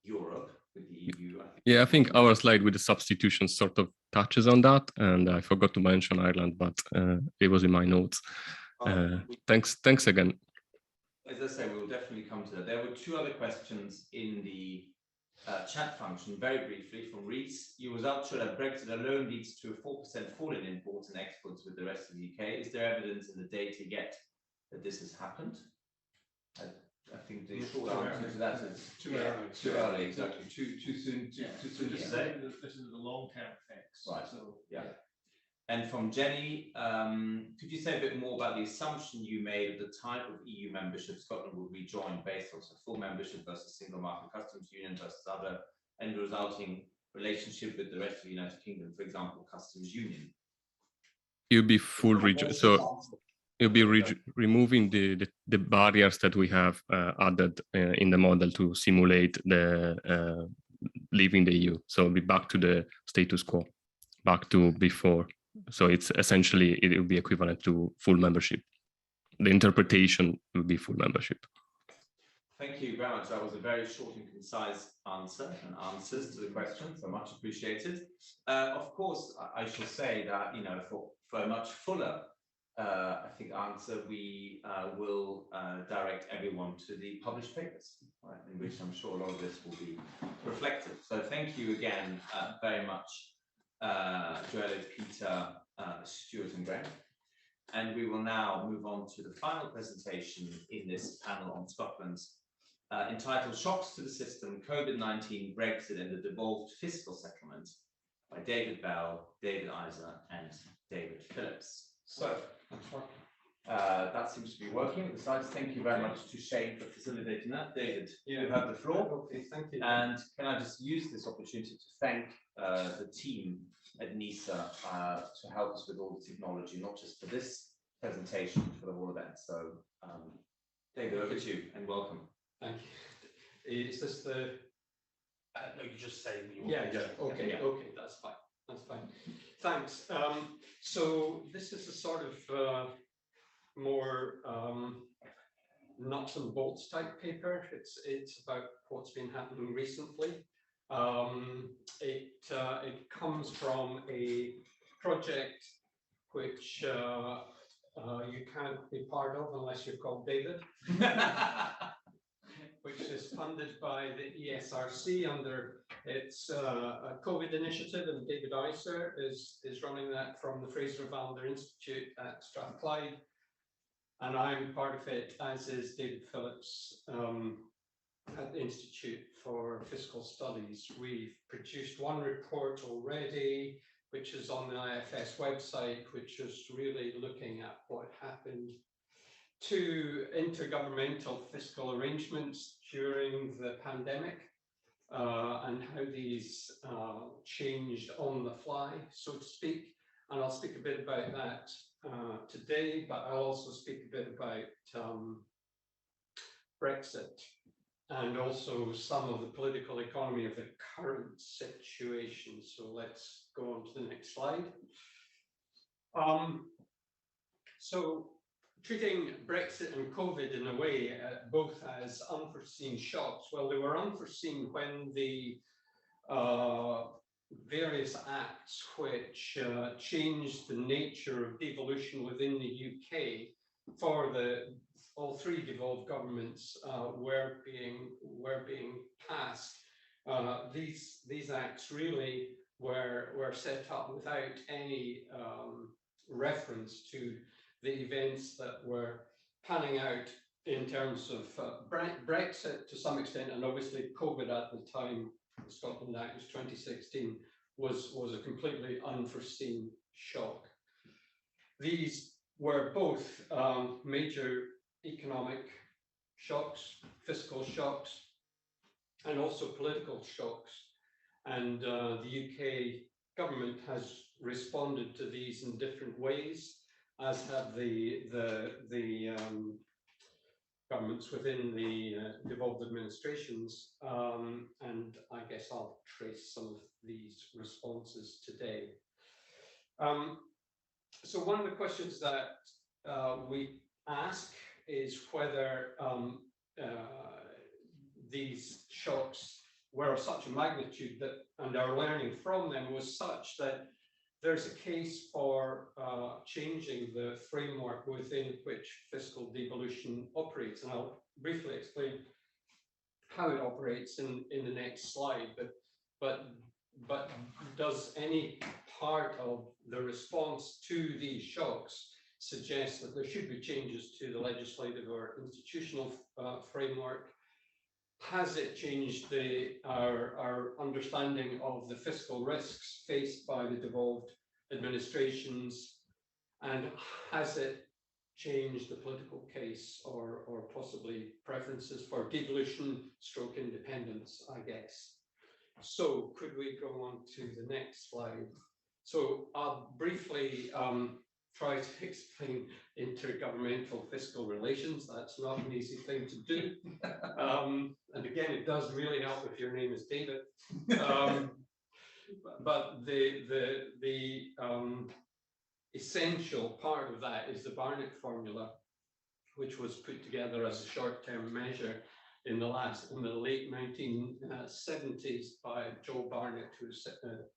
Europe, with the EU. I think our slide with the substitution sort of touches on that, and I forgot to mention Ireland, but it was in my notes. Thanks again. As I say, we will definitely come to that. There were two other questions in the chat function, very briefly, from Reese. You was up to that Brexit alone leads to a 4% fall in imports and exports with the rest of the UK. Is there evidence in the data yet that this has happened? I think the short answer to that is too early. Too early, exactly. Too soon to say. This is the long-term effects. Right. So And from Jenny, could you say a bit more about the assumption you made of the type of EU membership Scotland would rejoin based on full membership versus single market customs union versus other, and the resulting relationship with the rest of the United Kingdom, for example, customs union? You'll be full so you'll be removing the barriers that we have added in the model to simulate the leaving the EU. So we'll be back to the status quo, back to before. So it's essentially, it will be equivalent to full membership. The interpretation will be full membership. Thank you very much. That was a very short and concise answer and answers to the question, so much appreciated. Of course, I shall say that, for a much fuller, I think, answer, we will direct everyone to the published papers, right, in which I'm sure a lot of this will be reflected. So thank you again very much, Joelle, Peter, Stuart and Graham. And we will now move on to the final presentation in this panel on Scotland's entitled Shocks to the System, COVID-19, Brexit and the Devolved Fiscal Settlement by David Bell, David Iser and David Phillips. So that seems to be working with the slides. Thank you very much to Shane for facilitating that. David, you have the floor. Okay, thank you. And can I just use this opportunity to thank the team at NISA to help us with all the technology, not just for this presentation, but for the whole event. So David, over to you and welcome. Thank you. Is this the... no, you just say... Okay, that's fine. That's fine. Thanks. So this is a sort of more nuts and bolts type paper. It's about what's been happening recently. It comes from a project which you can't be part of unless you're called David, which is funded by the ESRC under its COVID initiative, and David Iser is running that from the Fraser Valander Institute at Strathclyde, and I'm part of it, as is David Phillips at the Institute for Fiscal Studies. We've produced one report already, which is on the IFS website, which is really looking at what happened to intergovernmental fiscal arrangements during the pandemic and how these changed on the fly, so to speak. And I'll speak a bit about that today, but I'll also speak a bit about Brexit and also some of the political economy of the current situation. So let's go on to the next slide. So treating Brexit and COVID in a way, both as unforeseen shocks. Well, they were unforeseen when the various acts which changed the nature of devolution within the UK for all three devolved governments were being passed. These acts really were set up without any reference to the events that were panning out in terms of Brexit to some extent, and obviously COVID at the time, the Scotland Act was 2016, was a completely unforeseen shock. These were both major economic shocks, fiscal shocks, and also political shocks. And the UK government has responded to these in different ways, as have the governments within the devolved administrations. And I guess I'll trace some of these responses today. So one of the questions that we ask is whether these shocks were of such a magnitude that, and our learning from them was such that there's a case for changing the framework within which fiscal devolution operates. And I'll briefly explain how it operates in the next slide. But does any part of the response to these shocks suggest that there should be changes to the legislative or institutional framework? Has it changed our understanding of the fiscal risks faced by the devolved administrations? And has it changed the political case or possibly preferences for devolution stroke independence, I guess? So could we go on to the next slide? So I'll briefly try to explain intergovernmental fiscal relations. That's not an easy thing to do. And again, it does really help if your name is David. But the essential part of that is the Barnett formula, which was put together as a short-term measure in the late 1970s by Joe Barnett, who was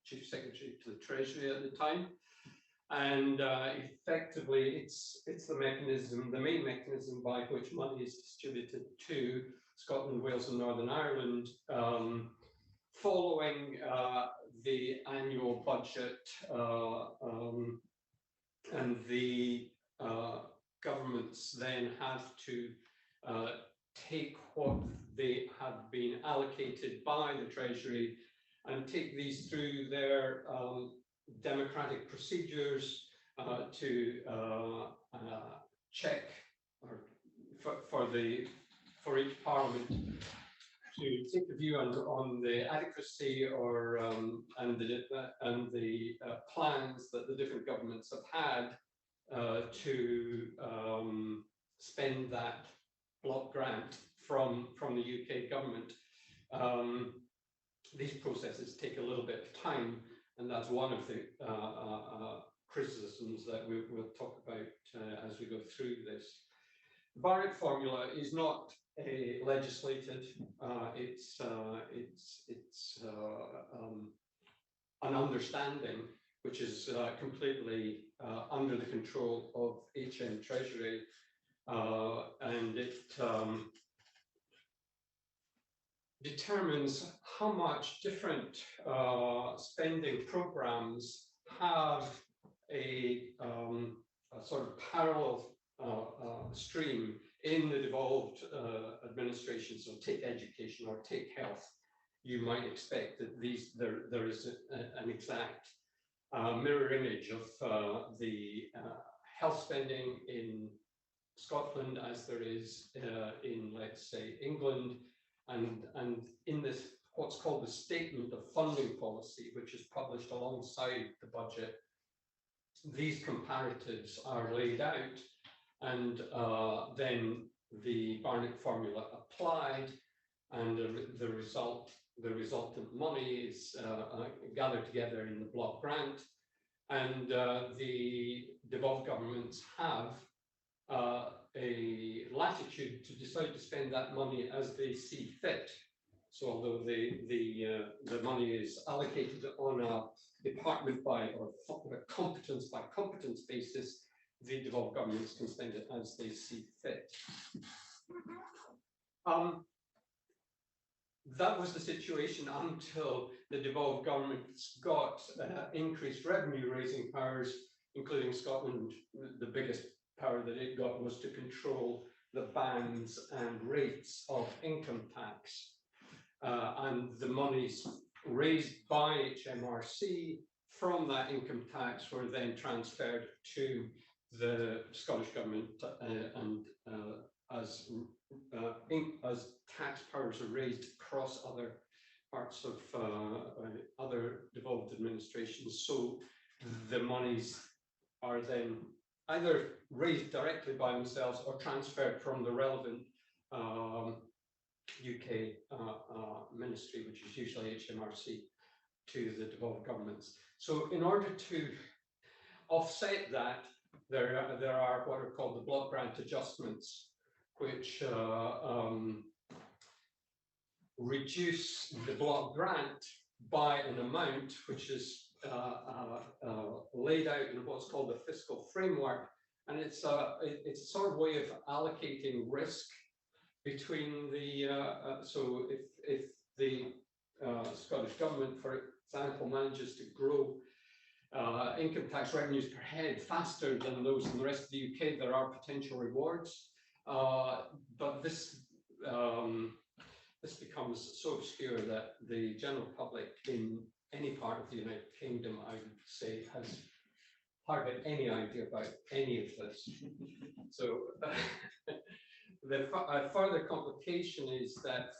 Chief Secretary to the Treasury at the time. And effectively, it's the mechanism, the main mechanism by which money is distributed to Scotland, Wales, and Northern Ireland following the annual budget, and the governments then have to take what they have been allocated by the Treasury and take these through their democratic procedures to check, or for each parliament to take a view on the adequacy or and the plans that the different governments have had to spend that block grant from the UK government. These processes take a little bit of time, and that's one of the criticisms that we'll talk about as we go through this. The Barnett formula is not legislated. It's an understanding which is completely under the control of HM Treasury, and it determines how much different spending programs have a sort of parallel stream in the devolved administration. So take education or take health. You might expect that there is an exact mirror image of the health spending in Scotland as there is in, let's say, England, and in this what's called the Statement of Funding Policy, which is published alongside the budget. These comparatives are laid out, and then the Barnett formula applied, and the resultant money is gathered together in the block grant, and the devolved governments have a latitude to decide to spend that money as they see fit. So although the money is allocated on a department by or a competence by competence basis, the devolved governments can spend it as they see fit. That was the situation until the devolved governments got increased revenue raising powers, including Scotland. The biggest power that it got was to control the bands and rates of income tax. And the monies raised by HMRC from that income tax were then transferred to the Scottish government and as tax powers are raised across other parts of other devolved administrations, so the monies are then either raised directly by themselves or transferred from the relevant UK ministry, which is usually HMRC, to the devolved governments. So in order to offset that, there are what are called the block grant adjustments, which reduce the block grant by an amount which is laid out in what's called the fiscal framework, and it's a sort of way of allocating risk between the so if the Scottish government, for example, manages to grow income tax revenues per head faster than those in the rest of the UK, there are potential rewards. But this becomes so obscure that the general public in any part of the United Kingdom, I would say, has hardly any idea about any of this. So the further complication is that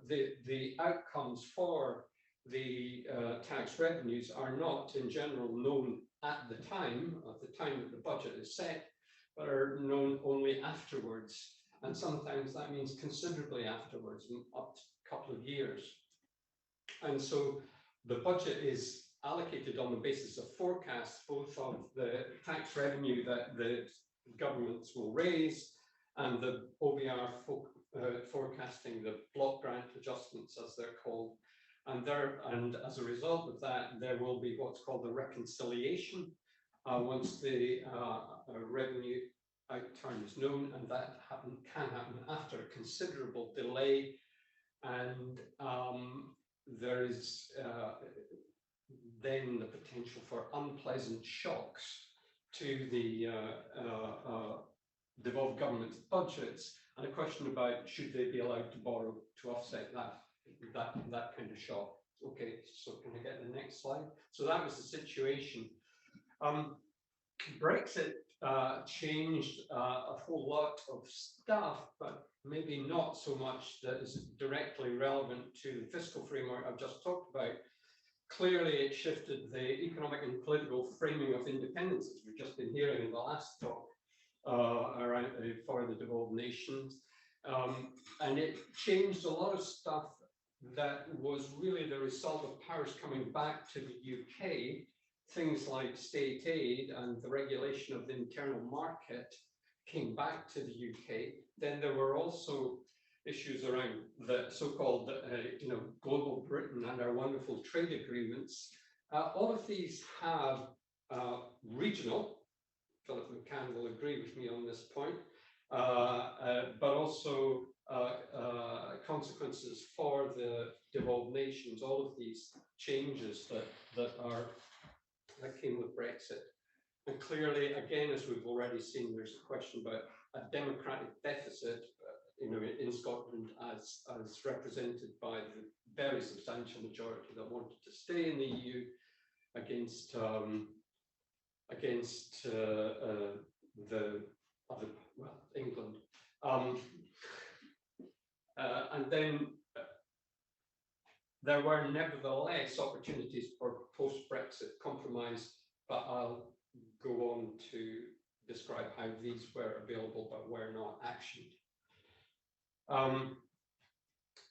the outcomes for the tax revenues are not in general known at the time that the budget is set, but are known only afterwards. And sometimes that means considerably afterwards, up to a couple of years. And so the budget is allocated on the basis of forecasts, both of the tax revenue that the governments will raise and the OBR forecasting, the block grant adjustments, as they're called. And as a result of that, there will be what's called the reconciliation once the revenue outturn is known, and that can happen after a considerable delay. And there is then the potential for unpleasant shocks to the devolved government's budgets, and a question about should they be allowed to borrow to offset that kind of shock. Okay, so can I get the next slide? So that was the situation. Brexit changed a whole lot of stuff, but maybe not so much that is directly relevant to the fiscal framework I've just talked about. Clearly, it shifted the economic and political framing of independence, as we've just been hearing in the last talk around for the devolved nations. And it changed a lot of stuff that was really the result of powers coming back to the UK. Things like state aid and the regulation of the internal market came back to the UK. Then there were also issues around the so-called global Britain and our wonderful trade agreements. All of these have regional, Philip McCann will agree with me on this point, but also consequences for the devolved nations. All of these changes that came with Brexit. And clearly, again, as we've already seen, there's a question about a democratic deficit, in Scotland, as represented by the very substantial majority that wanted to stay in the EU against the other, well, England. And then there were nevertheless opportunities for post-Brexit compromise, but I'll go on to describe how these were available but were not actioned.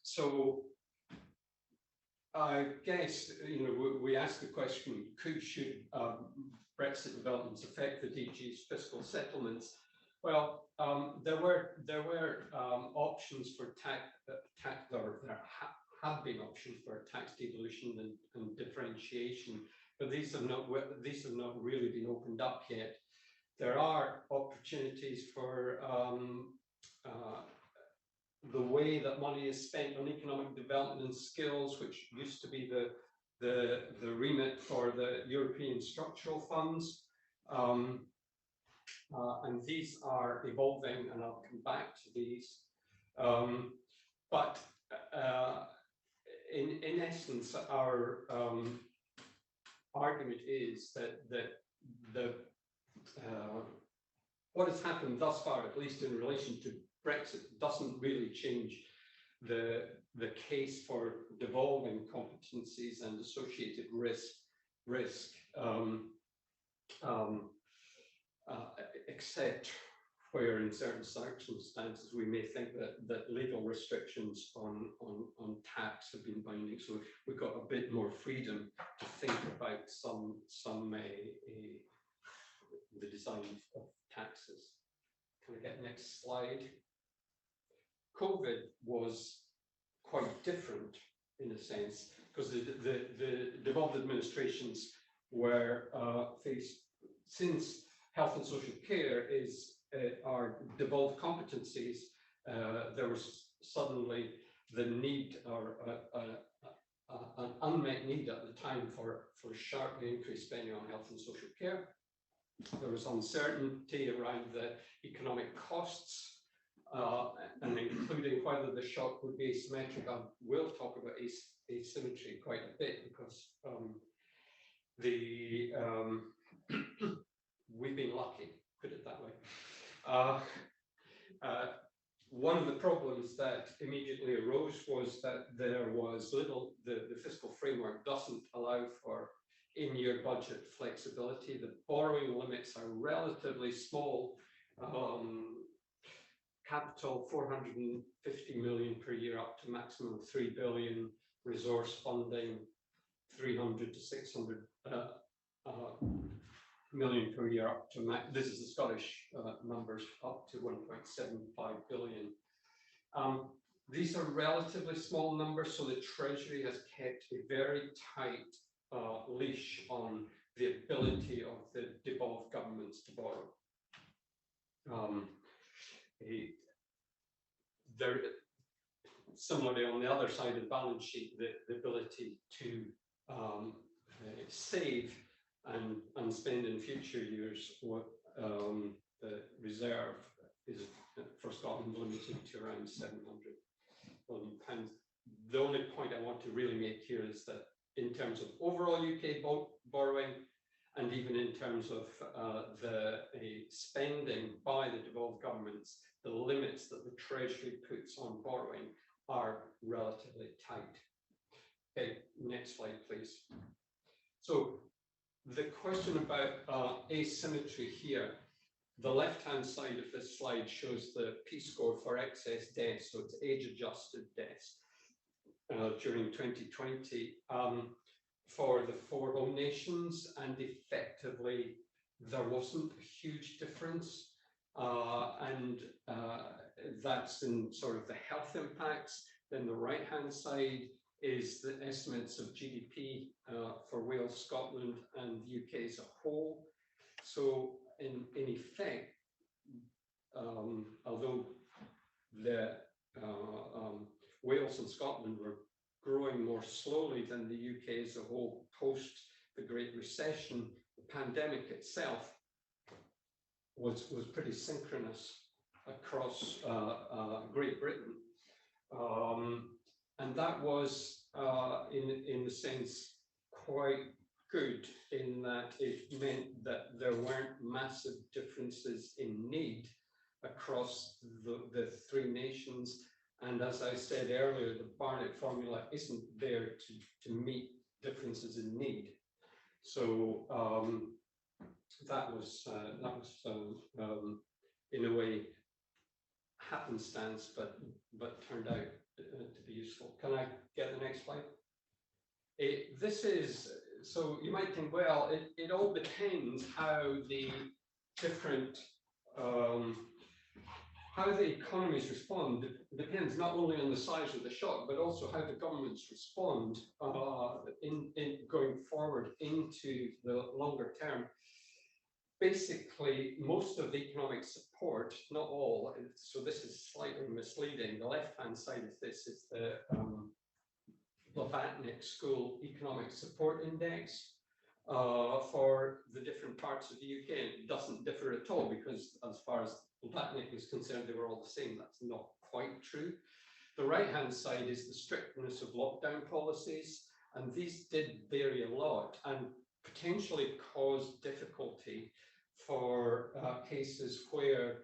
So I guess we asked the question: should Brexit developments affect the DG's fiscal settlements? Well, there were options for there have been options for tax devolution and differentiation, but these have not really been opened up yet. There are opportunities for the way that money is spent on economic development and skills, which used to be the remit for the European structural funds. And these are evolving, and I'll come back to these. But in essence, our argument is that what has happened thus far, at least in relation to Brexit, doesn't really change the case for devolving competencies and associated risk, except where in certain circumstances we may think that legal restrictions on tax have been binding. So we've got a bit more freedom to think about the design of taxes. Can I get next slide? COVID was quite different in a sense, because the devolved administrations were faced, since health and social care are devolved competencies, there was suddenly the need, or an unmet need at the time for sharply increased spending on health and social care. There was uncertainty around the economic costs, and including whether the shock would be asymmetric. I will talk about asymmetry quite a bit, because we've been lucky, put it that way. One of the problems that immediately arose was that there was little, the fiscal framework doesn't allow for in-year budget flexibility. The borrowing limits are relatively small. Capital 450 million per year up to maximum 3 billion, resource funding 300 to 600 million per year up to this is the Scottish numbers, up to 1.75 billion. These are relatively small numbers, so the Treasury has kept a very tight leash on the ability of the devolved governments to borrow. Similarly, on the other side of the balance sheet, the ability to save and spend in future years what the reserve is for Scotland limited to around 700 million pounds. The only point I want to really make here is that in terms of overall UK borrowing, and even in terms of the spending by the devolved governments, the limits that the Treasury puts on borrowing are relatively tight. Okay, next slide, please. So the question about asymmetry here, the left-hand side of this slide shows the P-score for excess deaths, so it's age-adjusted deaths during 2020 for the 4 home nations, and effectively there wasn't a huge difference, and that's in sort of the health impacts. Then the right-hand side is the estimates of GDP for Wales, Scotland, and the UK as a whole. So in effect, although the Wales and Scotland were growing more slowly than the UK as a whole post the Great Recession, the pandemic itself was pretty synchronous across Great Britain. And that was, in a sense, quite good, in that it meant that there weren't massive differences in need across the 3 nations. And as I said earlier, the Barnett formula isn't there to meet differences in need. So that was in a way happenstance, but turned out to be useful. Can I get the next slide? This is, so you might think, well, it all depends how the different how the economies respond. Depends not only on the size of the shock, but also how the governments respond in going forward into the longer term. basically, most of the economic support, not all, so this is slightly misleading. The left-hand side of this is the Blavatnik School Economic Support Index for the different parts of the UK. It doesn't differ at all because as far as Blavatnik is concerned, they were all the same. That's not quite true. The right-hand side is the strictness of lockdown policies, and these did vary a lot and potentially caused difficulty for cases where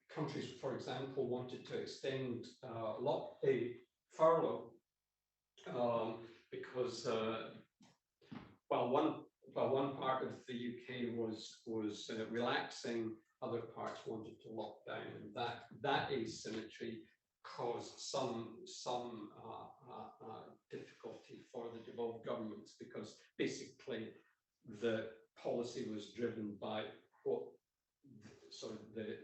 countries, for example, wanted to extend a furlough because while one part of the UK was relaxing, other parts wanted to lock down, and that asymmetry caused some difficulty for the devolved governments, because basically the policy was driven by what the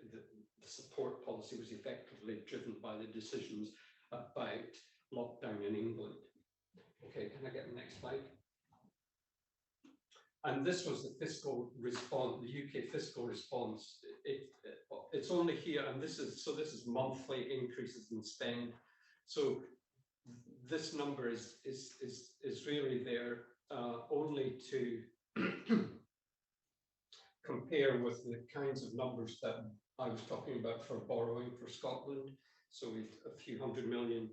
support policy was effectively driven by the decisions about lockdown in England. Okay, can I get the next slide? And this was the fiscal response, the UK fiscal response. It's only here, and this is monthly increases in spend. So this number is really there only to compare with the kinds of numbers that I was talking about for borrowing for Scotland. So we've a few hundred million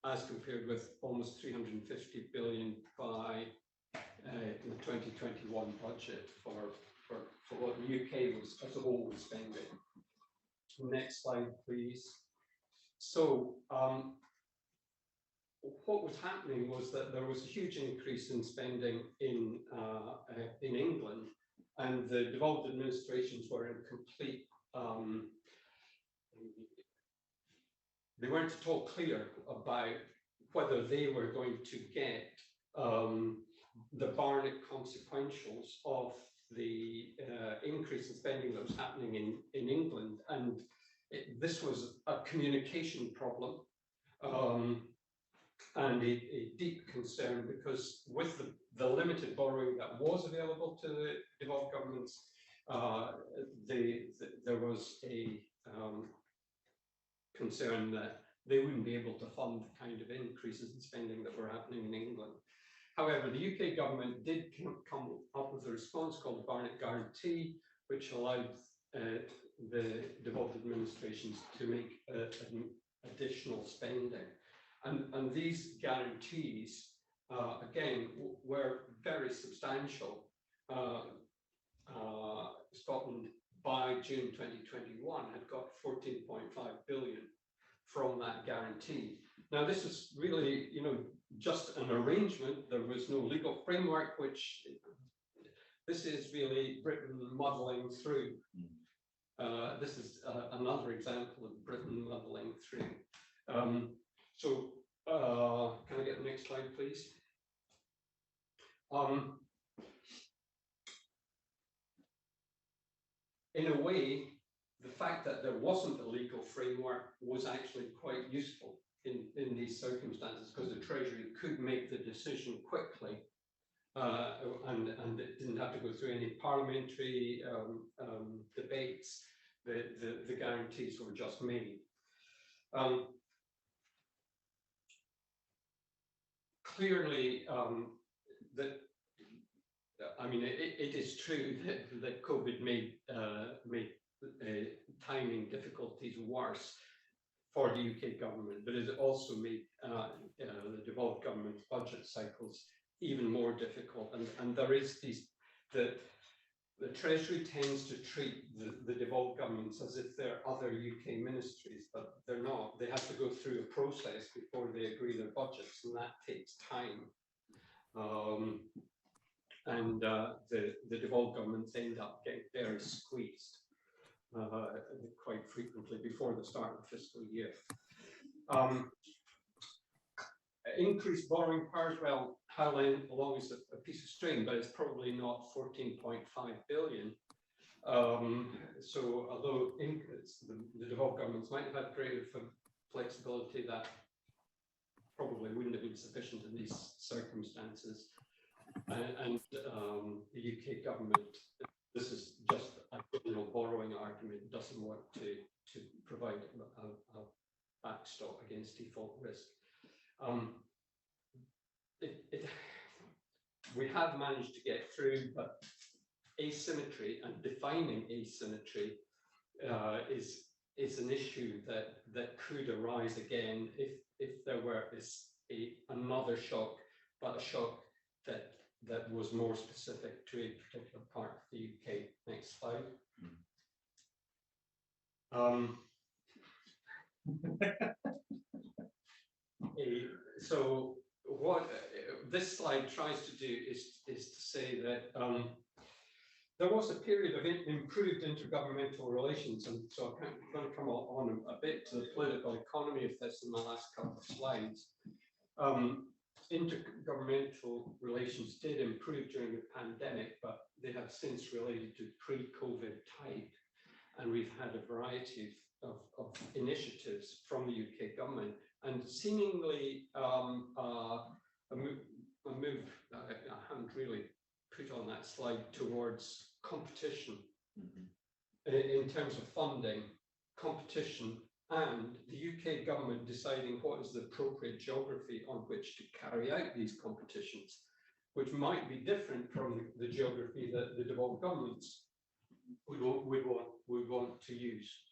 as compared with almost 350 billion by the 2021 budget for what the UK was as a whole was spending. Next slide, please. So what was happening was that there was a huge increase in spending in England, and the devolved administrations were in complete. They weren't at all clear about whether they were going to get the Barnett consequentials of the increase in spending that was happening in England. And this was a communication problem and a deep concern, because with the limited borrowing that was available to the devolved governments, there was a concern that they wouldn't be able to fund the kind of increases in spending that were happening in England. However, the UK government did come up with a response called the Barnett Guarantee, which allowed the devolved administrations to make additional spending. And these guarantees, again, were very substantial. Scotland, by June 2021, had got 14.5 billion from that guarantee. Now, this is really, just an arrangement. There was no legal framework, which this is really Britain muddling through. This is another example of Britain muddling through. Can I get the next slide, please? In a way, the fact that there wasn't a legal framework was actually quite useful in these circumstances, because the Treasury could make the decision quickly and it didn't have to go through any parliamentary debates. The guarantees were just made. Clearly, it is true that COVID made timing difficulties worse for the UK government, but it also made the devolved government's budget cycles even more difficult. And there is the Treasury tends to treat the devolved governments as if they're other UK ministries, but they're not. They have to go through a process before they agree their budgets, and that takes time. The devolved governments end up getting very squeezed quite frequently before the start of the fiscal year. Increased borrowing powers, well, how long is a piece of string, but it's probably not 14.5 billion. So although the devolved governments might have had greater flexibility, that probably wouldn't have been sufficient in these circumstances. and the UK government, this is just a general borrowing argument, doesn't want to provide a backstop against default risk. We have managed to get through, but asymmetry and defining asymmetry is an issue that could arise again if there were another shock, but a shock that was more specific to a particular part of the UK. Next slide. So what this slide tries to do is to say that there was a period of improved intergovernmental relations, and so I'm going to come on a bit to the political economy of this in my last couple of slides. Intergovernmental relations did improve during the pandemic, but they have since related to pre-COVID type, and we've had a variety of initiatives from the UK government, and seemingly a move I haven't really put on that slide towards competition in terms of funding, competition, and the UK government deciding what is the appropriate geography on which to carry out these competitions, which might be different from the geography that the devolved governments would want to use.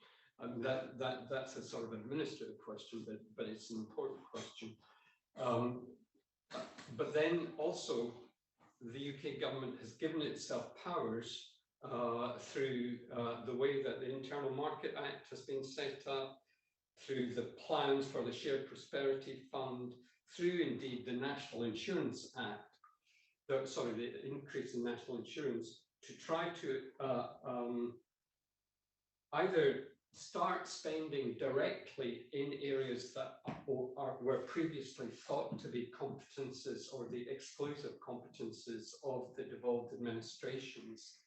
That's a sort of administrative question, but it's an important question. But then also, the UK government has given itself powers through the way that the Internal Market Act has been set up, through the plans for the Shared Prosperity Fund, through indeed the National Insurance Act, the increase in national insurance, to try to either start spending directly in areas that were previously thought to be competences or the exclusive competences of the devolved administrations,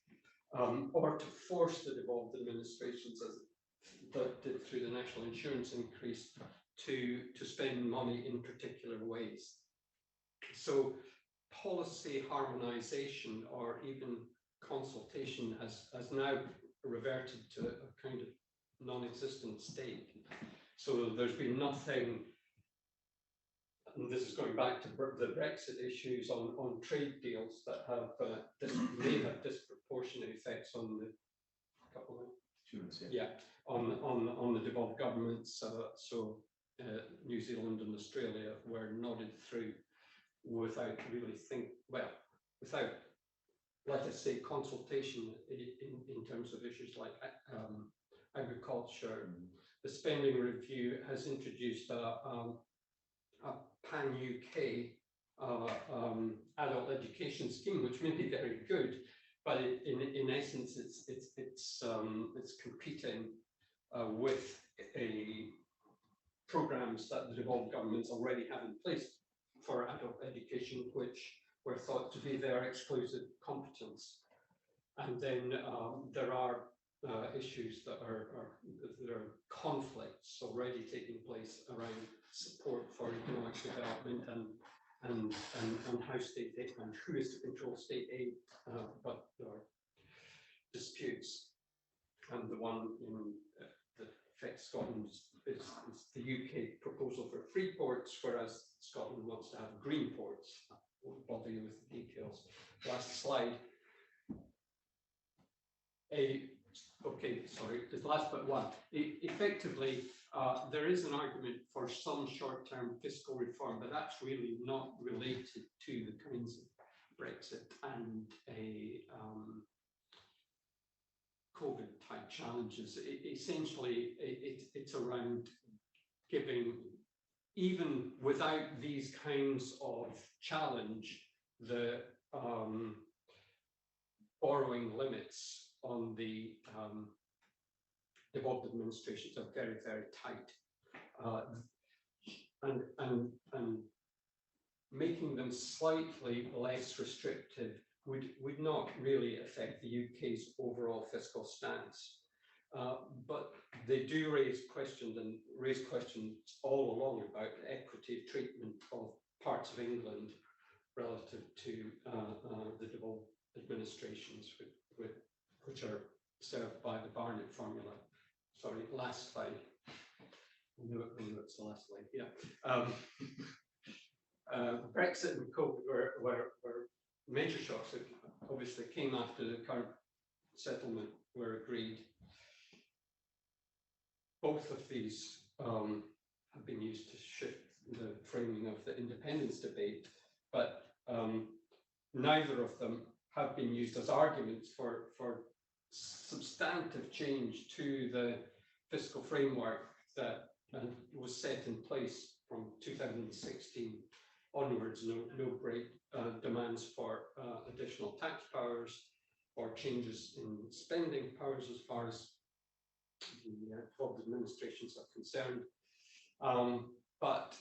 or to force the devolved administrations, as that did through the national insurance increase, to spend money in particular ways. So policy harmonization or even consultation has now reverted to a kind of non-existent state. So there's been nothing, and this is going back to the Brexit issues on trade deals that may have disproportionate effects on the on the devolved governments. So New Zealand and Australia were nodded through without really without, let us say, consultation in terms of issues like agriculture. The spending review has introduced a pan-UK adult education scheme, which may be very good, but in essence, it's competing with programs that the devolved governments already have in place for adult education, which were thought to be their exclusive competence. And then there are issues that there are conflicts already taking place around support for economic development and how state aid and who is to control state aid, but there are disputes. And the one that affects Scotland is the UK proposal for free ports, whereas Scotland wants to have green ports. I won't bother you with the details. Last slide. Okay, sorry, it's last but one. Effectively, there is an argument for some short-term fiscal reform, but that's really not related to the kinds of Brexit and COVID-type challenges. Essentially, it's around giving, even without these kinds of challenge, the borrowing limits on the devolved administrations are very, very tight, and making them slightly less restrictive would not really affect the UK's overall fiscal stance. But they do raise questions all along about the equity treatment of parts of England relative to the devolved administrations, which are served by the Barnett formula. Sorry, last slide. I knew it's the last slide. Yeah. Brexit and COVID were major shocks that obviously came after the current settlement were agreed. Both of these have been used to shift the framing of the independence debate, but neither of them have been used as arguments for substantive change to the fiscal framework that was set in place from 2016 onwards. No great demands for additional tax powers or changes in spending powers as far as the devolved administrations are concerned. But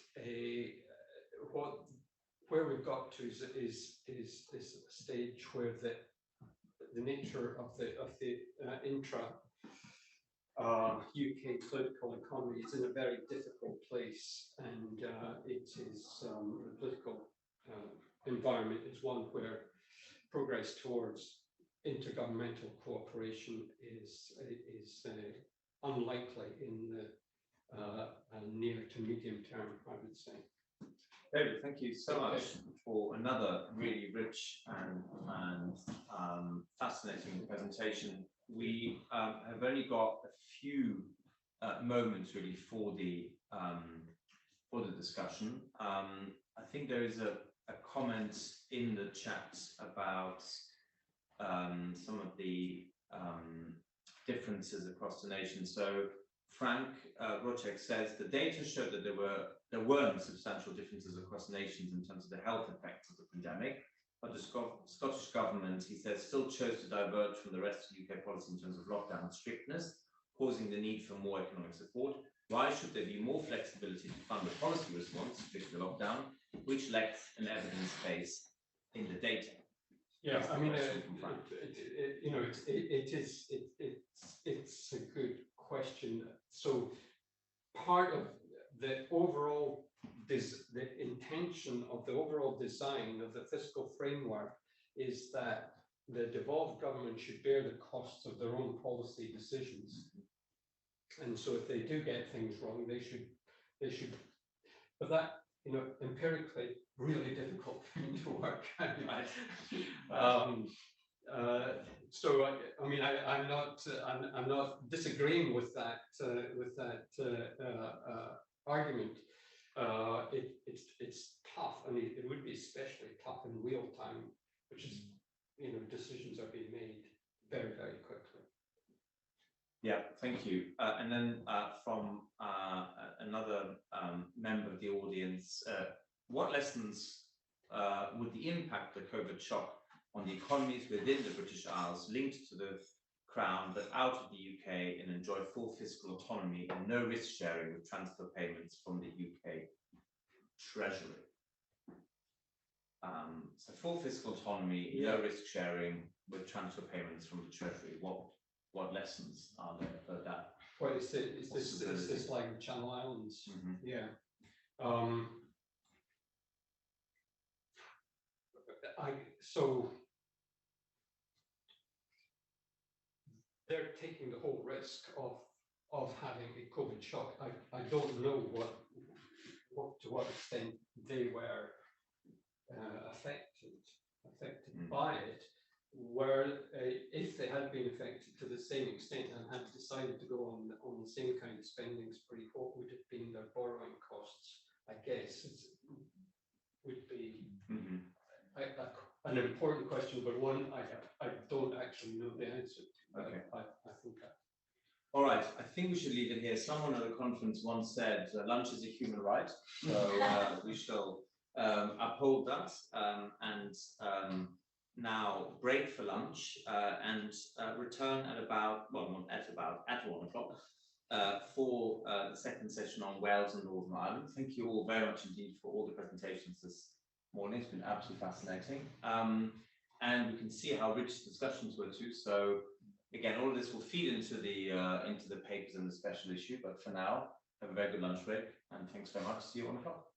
where we've got to is a stage where the nature of the intra UK political economy is in a very difficult place, and it is the political environment is one where progress towards intergovernmental cooperation is unlikely in the near to medium term, I would say. David, thank you so much for another really rich and fascinating presentation. We have only got a few moments really for the discussion. I think there is a comment in the chat about some of the differences across the nation. So Frank Rocek says the data showed that there weren't substantial differences across nations in terms of the health effects of the pandemic, but the Scottish government, he says, still chose to diverge from the rest of UK policy in terms of lockdown strictness, causing the need for more economic support. Why should there be more flexibility to fund the policy response to the lockdown, which lacks an evidence base in the data? Yeah, I mean, it's a good question. So part of the overall the intention of the overall design of the fiscal framework is that the devolved government should bear the costs of their own policy decisions. And so if they do get things wrong, they should, but that, empirically really difficult thing to work out. So I mean, I'm not disagreeing with that argument. It's tough. I mean, it would be especially tough in real time, which is, decisions are being made very, very quickly. Yeah, thank you. And then from another member of the audience, what lessons would the impact of the COVID shock on the economies within the British Isles linked to the Crown but out of the UK and enjoy full fiscal autonomy and no risk sharing with transfer payments from the UK Treasury? So full fiscal autonomy, no risk sharing with transfer payments from the Treasury. What lessons are there for that? Well, it's this like the Channel Islands. Mm-hmm. Yeah. So they're taking the whole risk of having a COVID shock. I don't know to what extent they were affected by it. Where if they had been affected to the same extent and had decided to go on the same kind of spending spree, what would have been their borrowing costs? I guess would be an important question, but one I don't actually know the answer to. Okay. I think that. All right, I think we should leave it here. Someone at a conference once said lunch is a human right, so we shall uphold that and now break for lunch and return at about 1 o'clock for the second session on Wales and Northern Ireland. Thank you all very much indeed for all the presentations this morning. It's been absolutely fascinating. And we can see how rich discussions were too. So again, all of this will feed into the papers and the special issue. But for now, have a very good lunch break and thanks very much. See you at 1 o'clock.